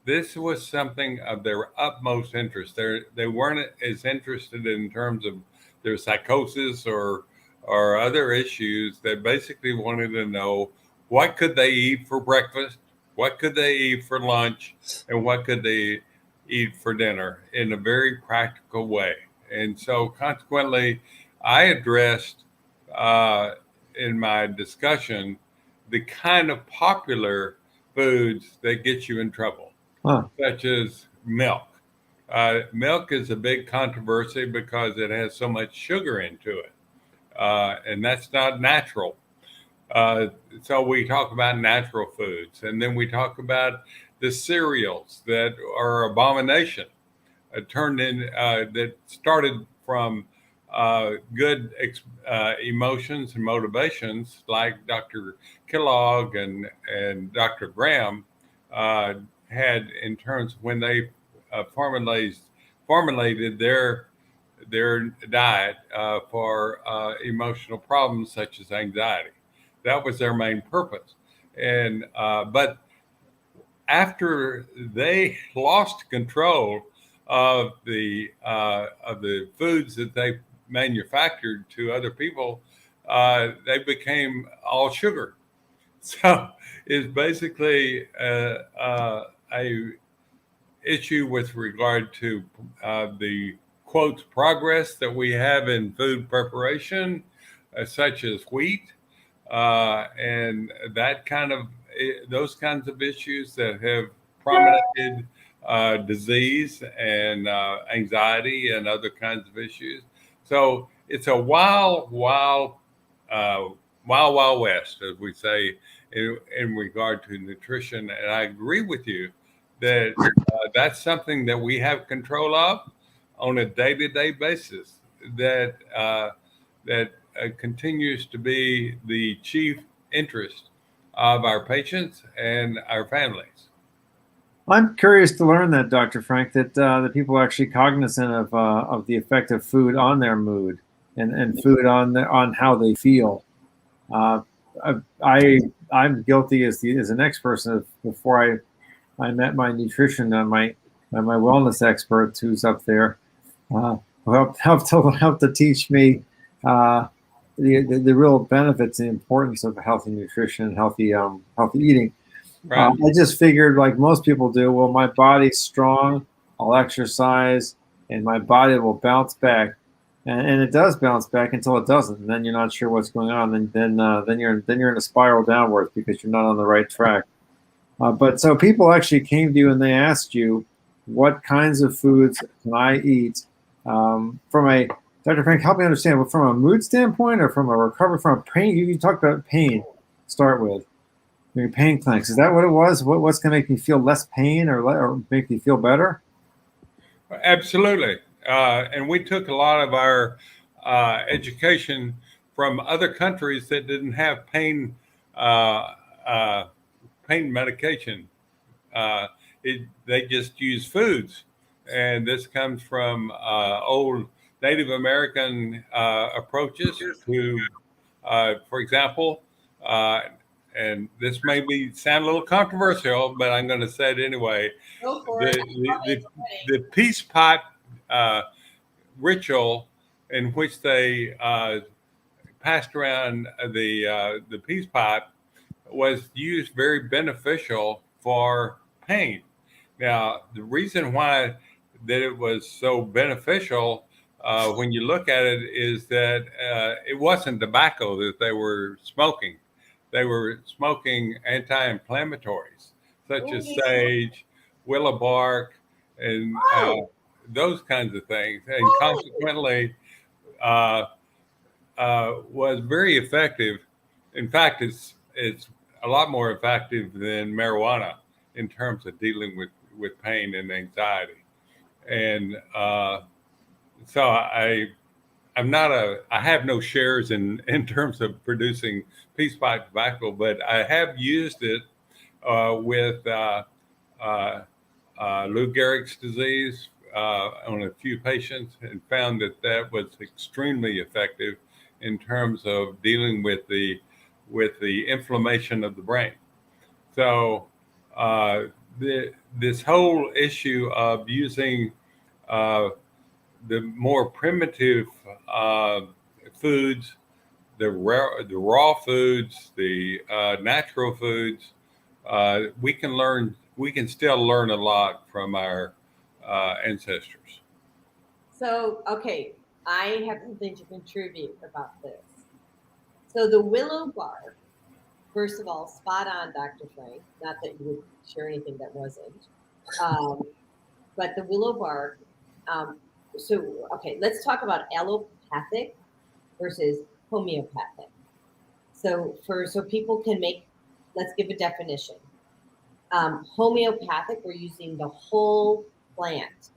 This was something of their utmost interest. They weren't as interested in terms of their psychosis or other issues. They basically wanted to know what could they eat for breakfast, what could they eat for lunch, and what could they eat for dinner in a very practical way. And so consequently, I addressed in my discussion the kind of popular foods that get you in trouble, such as milk. Milk is a big controversy because it has so much sugar into it, and that's not natural. So we talk about natural foods, and then we talk about the cereals that are abomination, that started from good emotions and motivations, like Dr. Kellogg and Dr. Graham had in terms of when they formulated their diet for emotional problems such as anxiety. That was their main purpose. And but after they lost control of the foods that they manufactured to other people, they became all sugar. So it's basically a issue with regard to the quotes progress that we have in food preparation, such as wheat, and that kind of those kinds of issues that have prominated disease and anxiety and other kinds of issues. So it's a wild west, as we say, in regard to nutrition. And I agree with you that that's something that we have control of on a day-to-day basis. That continues to be the chief interest of our patients and our families. I'm curious to learn that, Dr. Frank, that people are actually cognizant of the effect of food on their mood and food on how they feel. I'm guilty as the next person. Before I met my nutrition, my wellness expert who's up there, who helped to teach me the real benefits and importance of healthy nutrition and healthy eating. Right. I just figured, like most people do, well, my body's strong, I'll exercise, and my body will bounce back, and it does bounce back until it doesn't, and then you're not sure what's going on, and then you're in a spiral downwards because you're not on the right track. But so people actually came to you and they asked you, what kinds of foods can I eat? Dr. Frank, help me understand, from a mood standpoint or from a recovery, from a pain? You talked about pain. Start with your pain clinics. Is that what it was? What's going to make me feel less pain or make me feel better? Absolutely. And we took a lot of our education from other countries that didn't have pain medication. They just use foods. And this comes from old Native American approaches to, for example, and this may sound a little controversial, but I'm going to say it anyway. Go for it. The peace pot ritual in which they passed around the peace pot was used very beneficial for pain. Now, the reason why that it was so beneficial when you look at it is that it wasn't tobacco that they were smoking. They were smoking anti-inflammatories such as sage, willow bark, and those kinds of things, and consequently was very effective. In fact, it's a lot more effective than marijuana in terms of dealing with pain and anxiety. And so I have no shares in terms of producing peace pipe tobacco, but I have used it with Lou Gehrig's disease on a few patients, and found that was extremely effective in terms of dealing with the inflammation of the brain. So this whole issue of using the more primitive foods, the raw foods, the natural foods, we can still learn a lot from our ancestors. So, okay, I have something to contribute about this. So the willow bark, first of all, spot on, Dr. Frank. Not that you would share anything that wasn't. But the willow bark, so, okay, let's talk about allopathic versus homeopathic. So people can let's give a definition. Homeopathic, we're using the whole plant.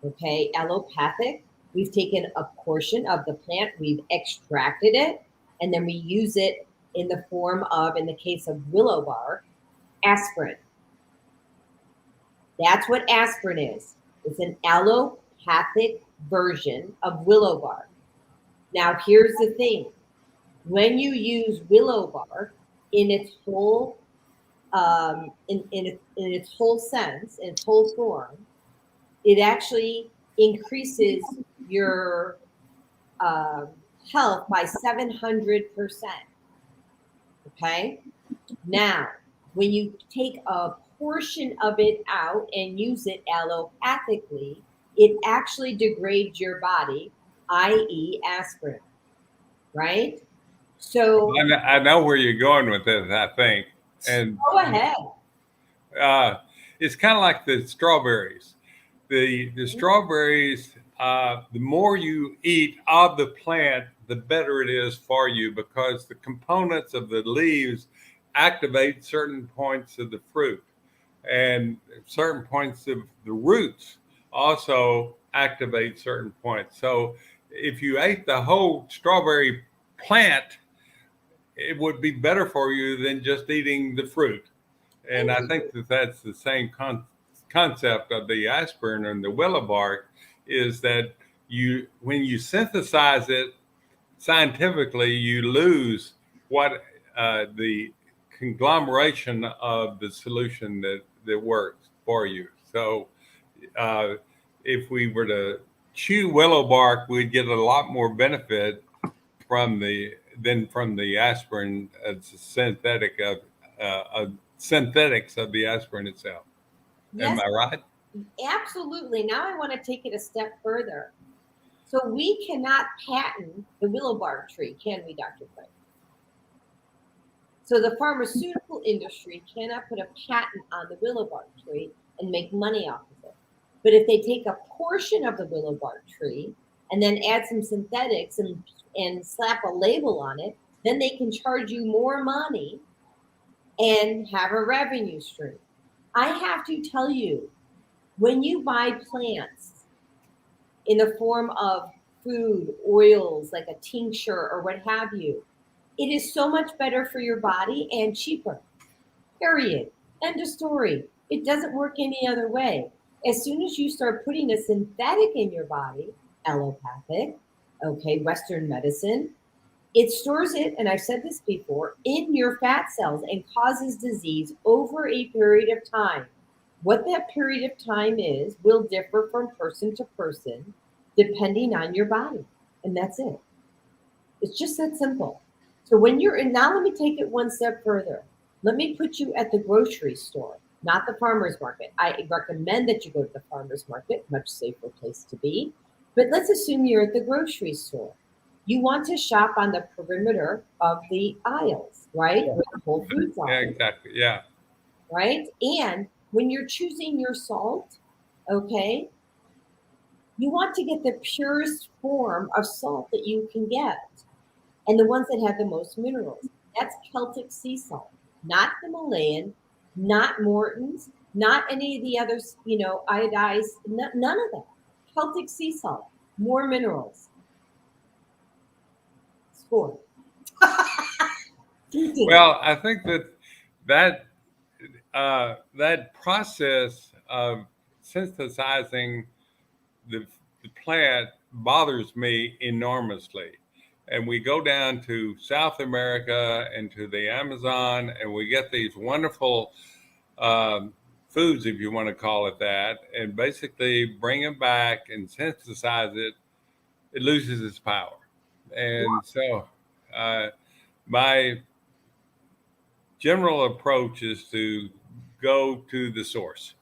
Okay, allopathic, we've taken a portion of the plant, we've extracted it, and then we use it in the form of, in the case of willow bark, aspirin. That's what aspirin is. It's an allopathic version of willow bark. Now, here's the thing. When you use willow bark in its whole in its whole sense, in its whole form, it actually increases your health by 700%. Okay? Now, when you take a portion of it out and use it allopathically, it actually degrades your body, i.e. aspirin, right? So I know where you're going with this, I think. And go ahead. It's kind of like the strawberries. The strawberries, the more you eat of the plant, the better it is for you, because the components of the leaves activate certain points of the fruit, and certain points of the roots also activate certain points. So if you ate the whole strawberry plant, it would be better for you than just eating the fruit. And I think that's the same concept of the aspirin and the willow bark, is that when you synthesize it scientifically, you lose what the conglomeration of the solution that works for you. So if we were to chew willow bark, we'd get a lot more benefit from the aspirin as a synthetic of synthetics of the aspirin itself. Yes, Am I right? absolutely. Now I want to take it a step further. So we cannot patent the willow bark tree, can we, Dr. Frank? So the pharmaceutical industry cannot put a patent on the willow bark tree and make money off of it. But if they take a portion of the willow bark tree and then add some synthetics and slap a label on it, then they can charge you more money and have a revenue stream. I have to tell you, when you buy plants in the form of food, oils, like a tincture or what have you, it is so much better for your body and cheaper. Period. End of story. It doesn't work any other way. As soon as you start putting a synthetic in your body, allopathic, okay, Western medicine, it stores it, and I've said this before, in your fat cells and causes disease over a period of time. What that period of time is will differ from person to person depending on your body. And that's it. It's just that simple. So when you're in, now let me take it one step further. Let me put you at the grocery store, not the farmer's market. I recommend that you go to the farmer's market, much safer place to be. But let's assume you're at the grocery store. You want to shop on the perimeter of the aisles, right? Where the Whole Foods are. Yeah, exactly. Yeah. Right? And when you're choosing your salt, okay, you want to get the purest form of salt that you can get. And the ones that have the most minerals. That's Celtic sea salt, not Himalayan, not Morton's, not any of the others, iodized, none of that. Celtic sea salt, more minerals. Score. Well, I think that process of synthesizing the plant bothers me enormously. And we go down to South America and to the Amazon, and we get these wonderful foods, if you want to call it that, and basically bring them back and synthesize it. It loses its power. And so my general approach is to go to the source.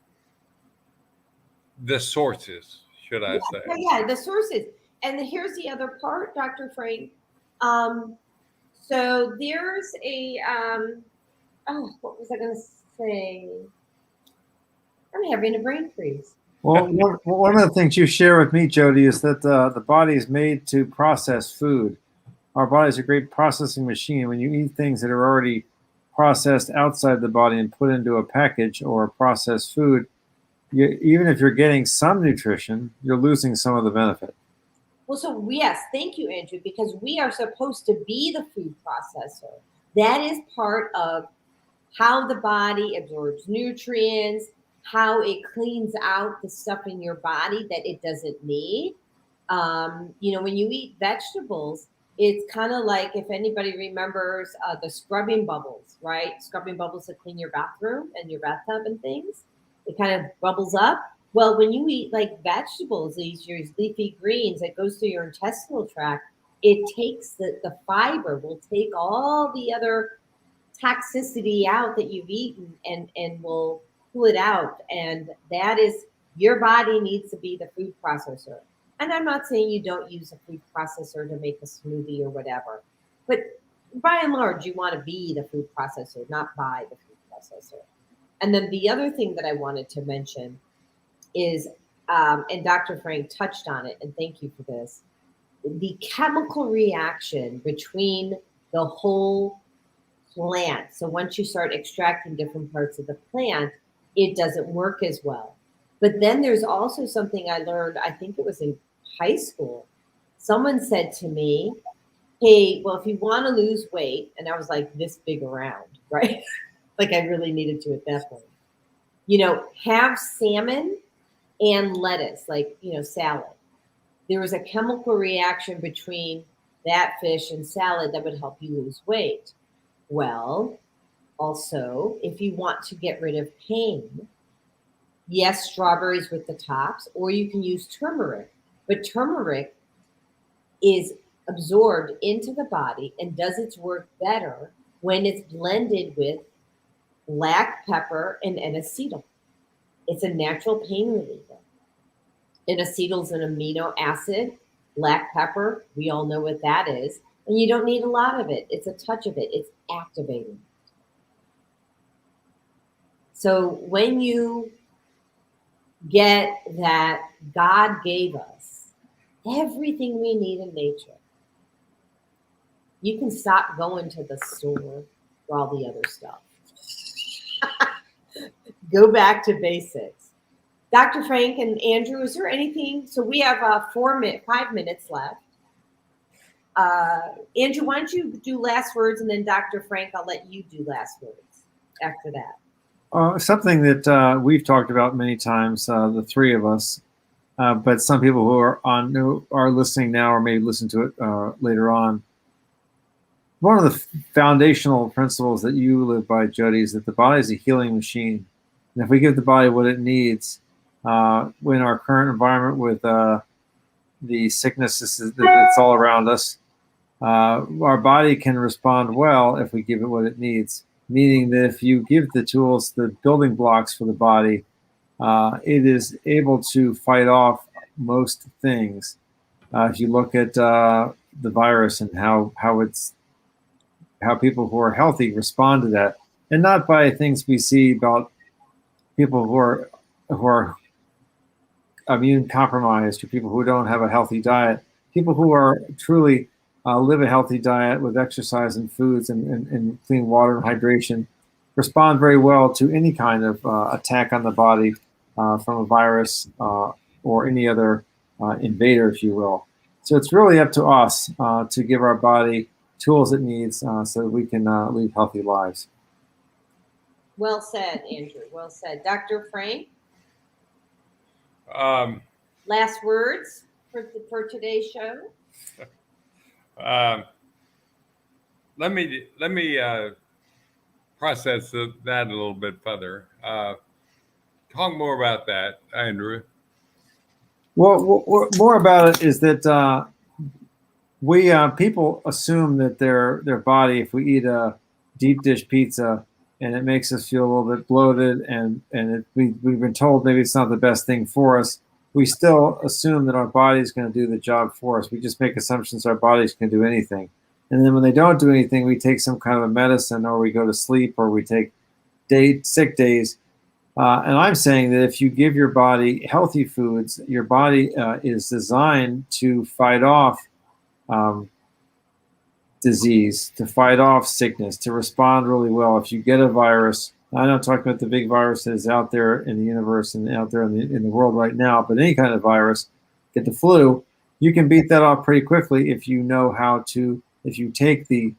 The sources, should I say. Yeah, the sources. And here's the other part, Dr. Frank. So there's a, what was I going to say? I'm having a brain freeze. Well, one of the things you share with me, Jody, is that the body is made to process food. Our body is a great processing machine. When you eat things that are already processed outside the body and put into a package or processed food, even if you're getting some nutrition, you're losing some of the benefit. Well, so yes, thank you, Andrew, because we are supposed to be the food processor. That is part of how the body absorbs nutrients, how it cleans out the stuff in your body that it doesn't need. When you eat vegetables, it's kind of like, if anybody remembers the scrubbing bubbles, right? Scrubbing bubbles to clean your bathroom and your bathtub and things. It kind of bubbles up. Well, when you eat like vegetables, these leafy greens that goes through your intestinal tract, it takes the fiber, will take all the other toxicity out that you've eaten and will pull it out. And that is, your body needs to be the food processor. And I'm not saying you don't use a food processor to make a smoothie or whatever, but by and large, you want to be the food processor, not buy the food processor. And then the other thing that I wanted to mention is, and Dr. Frank touched on it, and thank you for this, the chemical reaction between the whole plant. So once you start extracting different parts of the plant, it doesn't work as well. But then there's also something I learned, I think it was in high school. Someone said to me, hey, well, if you want to lose weight, and I was like this big around, right? Like I really needed to at that point. Have salmon and lettuce, like, salad. There was a chemical reaction between that fish and salad that would help you lose weight. Well, also, if you want to get rid of pain, yes, strawberries with the tops, or you can use turmeric. But turmeric is absorbed into the body and does its work better when it's blended with black pepper and N-acetyl. It's a natural pain reliever. N-acetyl is an amino acid. Black pepper, we all know what that is. And you don't need a lot of it. It's a touch of it. It's activating. So when you get that God gave us everything we need in nature, you can stop going to the store for all the other stuff. Go back to basics. Dr. Frank and Andrew, is there anything? So we have 5 minutes left. Andrew, why don't you do last words, and then Dr. Frank, I'll let you do last words after that. Something that we've talked about many times, the three of us, but some people who are listening now or maybe listen to it later on. One of the foundational principles that you live by, Jody, is that the body is a healing machine. And if we give the body what it needs, in our current environment with the sicknesses that's all around us, our body can respond well if we give it what it needs. Meaning that if you give the tools, the building blocks for the body, it is able to fight off most things. If you look at the virus and how people who are healthy respond to that, and not by things we see about people who are immune compromised or people who don't have a healthy diet. People who are truly live a healthy diet with exercise and foods and clean water and hydration respond very well to any kind of attack on the body from a virus or any other invader, if you will. So it's really up to us to give our body tools it needs so that we can lead healthy lives. Well said, Andrew. Well said. Dr. Frank? Last words for today's show? Let me process that a little bit further. Talk more about that, Andrew. Well, more about it is that we people assume that their body, if we eat a deep dish pizza and it makes us feel a little bit bloated, and we've been told maybe it's not the best thing for us, we still assume that our body is going to do the job for us. We just make assumptions our bodies can do anything. And then when they don't do anything, we take some kind of a medicine, or we go to sleep, or we take sick days. And I'm saying that if you give your body healthy foods, your body is designed to fight off disease, to fight off sickness, to respond really well. If you get a virus, I'm not talking about the big virus that is out there in the universe and out there in the world right now, but any kind of virus, get the flu, you can beat that off pretty quickly if you know how to, if you take the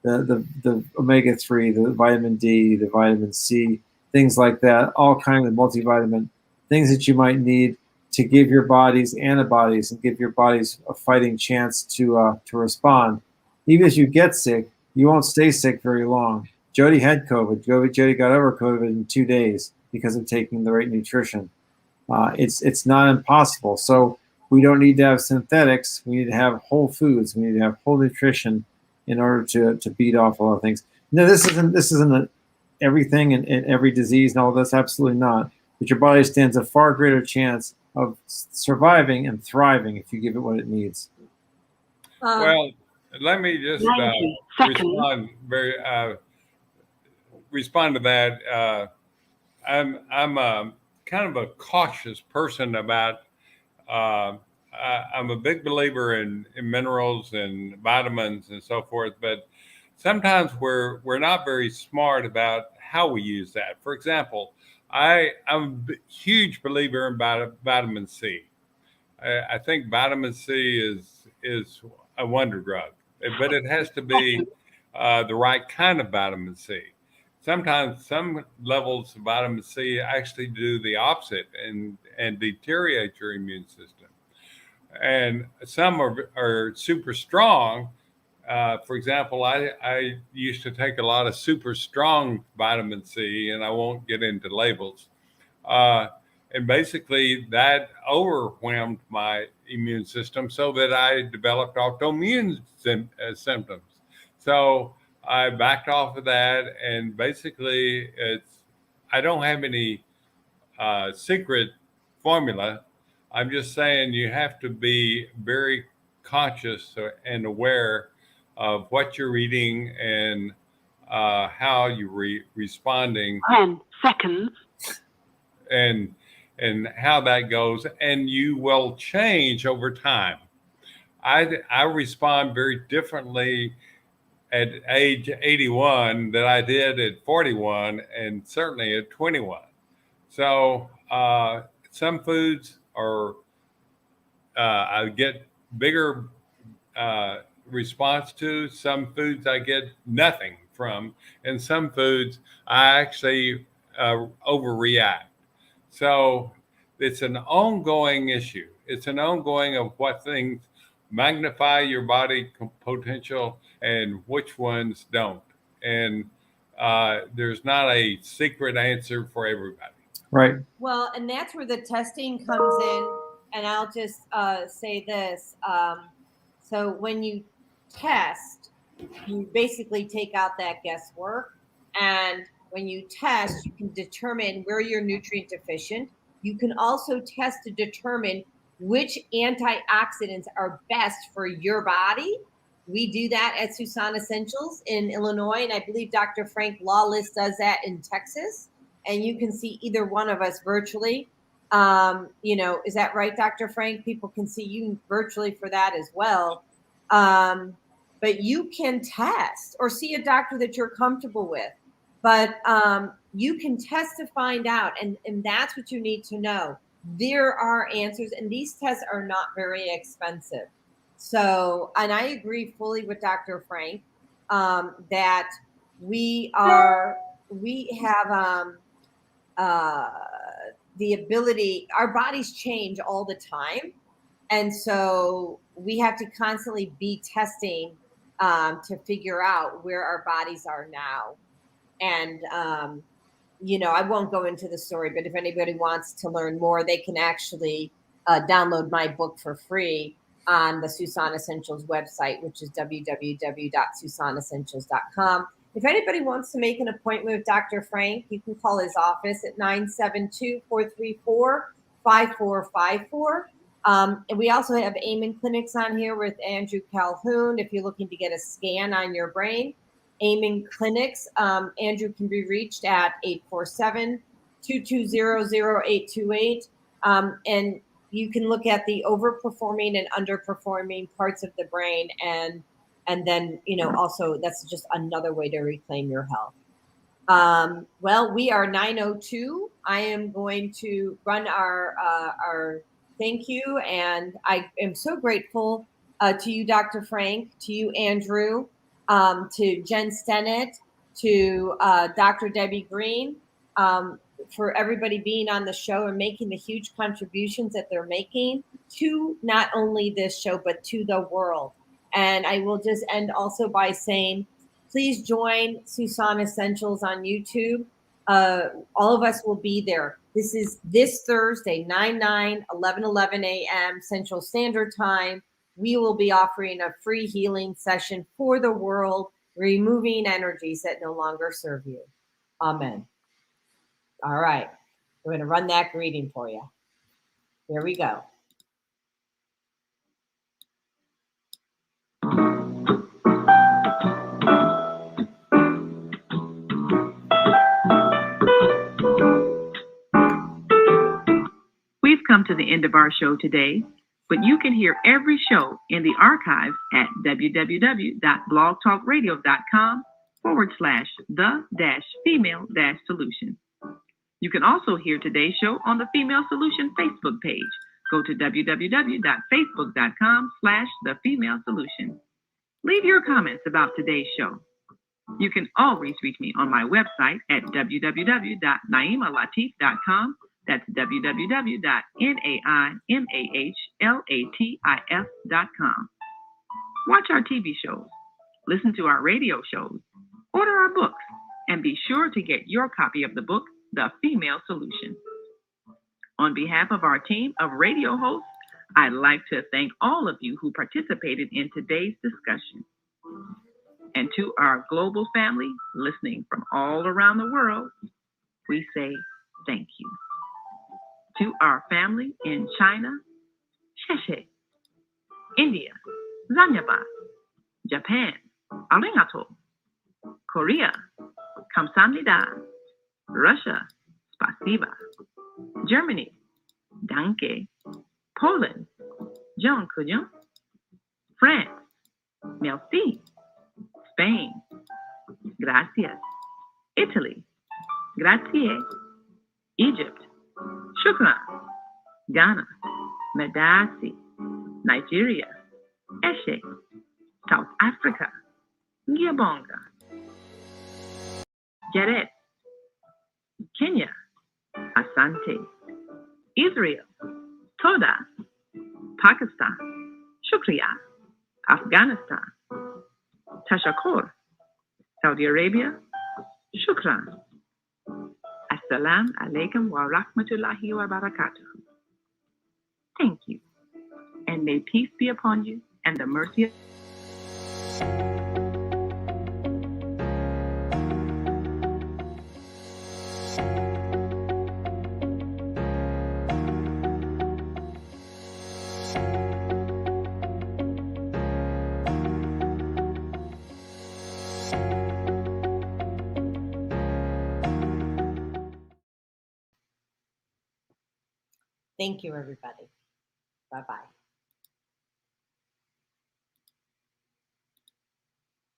omega-3, the vitamin D, the vitamin C, things like that, all kinds of multivitamin, things that you might need to give your bodies antibodies and give your bodies a fighting chance to respond. Even if you get sick, you won't stay sick very long. Jody had COVID. Jody got over COVID in 2 days because of taking the right nutrition. It's not impossible. So we don't need to have synthetics. We need to have whole foods. We need to have whole nutrition in order to beat off a lot of things. No, this isn't everything and every disease and all this. Absolutely not. But your body stands a far greater chance of surviving and thriving if you give it what it needs. Well, let me just respond to that. I'm kind of a cautious person about. I'm a big believer in minerals and vitamins and so forth, but sometimes we're not very smart about how we use that. For example, I'm a huge believer in vitamin C. I think vitamin C is a wonder drug, but it has to be the right kind of vitamin C. Sometimes some levels of vitamin C actually do the opposite and deteriorate your immune system. And some are super strong For example, I used to take a lot of super strong vitamin C, and I won't get into labels. And basically, that overwhelmed my immune system so that I developed autoimmune symptoms. So I backed off of that, and basically, I don't have any secret formula. I'm just saying you have to be very conscious and aware of what you're eating and how you're responding 10 seconds. and how that goes, and you will change over time. I respond very differently at age 81 than I did at 41 and certainly at 21. So some foods are I get bigger response to. Some foods I get nothing from, and some foods I actually overreact. So it's an ongoing issue. It's an ongoing of what things magnify your body potential and which ones don't. And there's not a secret answer for everybody. Right. Well, and that's where the testing comes in. And I'll just say this. So when you test, you basically take out that guesswork. And when you test, you can determine where you're nutrient deficient. You can also test to determine which antioxidants are best for your body. We do that at Susan Essentials in Illinois, and I believe Dr. Frank Lawlis does that in Texas. And you can see either one of us virtually. Is that right, Dr. Frank? People can see you virtually for that as well. But you can test or see a doctor that you're comfortable with. But you can test to find out, and that's what you need to know. There are answers, and these tests are not very expensive. So, and I agree fully with Dr. Frank that we have the ability, our bodies change all the time. And so we have to constantly be testing to figure out where our bodies are now. And, I won't go into the story, but if anybody wants to learn more, they can actually download my book for free on the Susan Essentials website, which is www.susanessentials.com. If anybody wants to make an appointment with Dr. Frank, you can call his office at 972-434-5454. And we also have Amen Clinics on here with Andrew Calhoun. If you're looking to get a scan on your brain, Amen Clinics, Andrew can be reached at 847-220-0828. And you can look at the overperforming and underperforming parts of the brain, and then, also that's just another way to reclaim your health. Well, we are 9:02. I am going to run our thank you. And I am so grateful to you, Dr. Frank, to you, Andrew, to Jen Stennett, to Dr. Debbie Green, for everybody being on the show and making the huge contributions that they're making to not only this show, but to the world. And I will just end also by saying, please join Susan Essentials on YouTube. All of us will be there. This is this Thursday, 11:11 a.m. Central Standard Time. We will be offering a free healing session for the world, removing energies that no longer serve you. Amen. All right. We're going to run that greeting for you. Here we go. We've come to the end of our show today, but you can hear every show in the archives at www.blogtalkradio.com/the-female-solution. You can also hear today's show on the Female Solution Facebook page. Go to www.facebook.com/thefemalesolution. Leave your comments about today's show. You can always reach me on my website at www.naimalatif.com. That's www.naimalatif.com. Watch our TV shows. listen to our radio shows, order our books, and be sure to get your copy of the book, The Female Solution. On behalf of our team of radio hosts, I'd like to thank all of you who participated in today's discussion. And to our global family listening from all around the world, we say thank you. To our family in China, Sheshe, India, Zanyaba, Japan, Arigato, Korea, Kamsamnida, Russia, Spasiba, Germany, Danke, Poland, John Kujon, France, Merci, Spain, Gracias, Italy, Grazie, Egypt, Shukran, Ghana, Medasi, Nigeria, Eshe, South Africa, Ngiyabonga, Jaret, Kenya, Asante, Israel, Toda, Pakistan, Shukriya, Afghanistan, Tashakor, Saudi Arabia, Shukran. Assalamu alaikum wa rahmatullahi wa barakatuh. Thank you, and may peace be upon you and the mercy of Thank you, everybody. Bye-bye.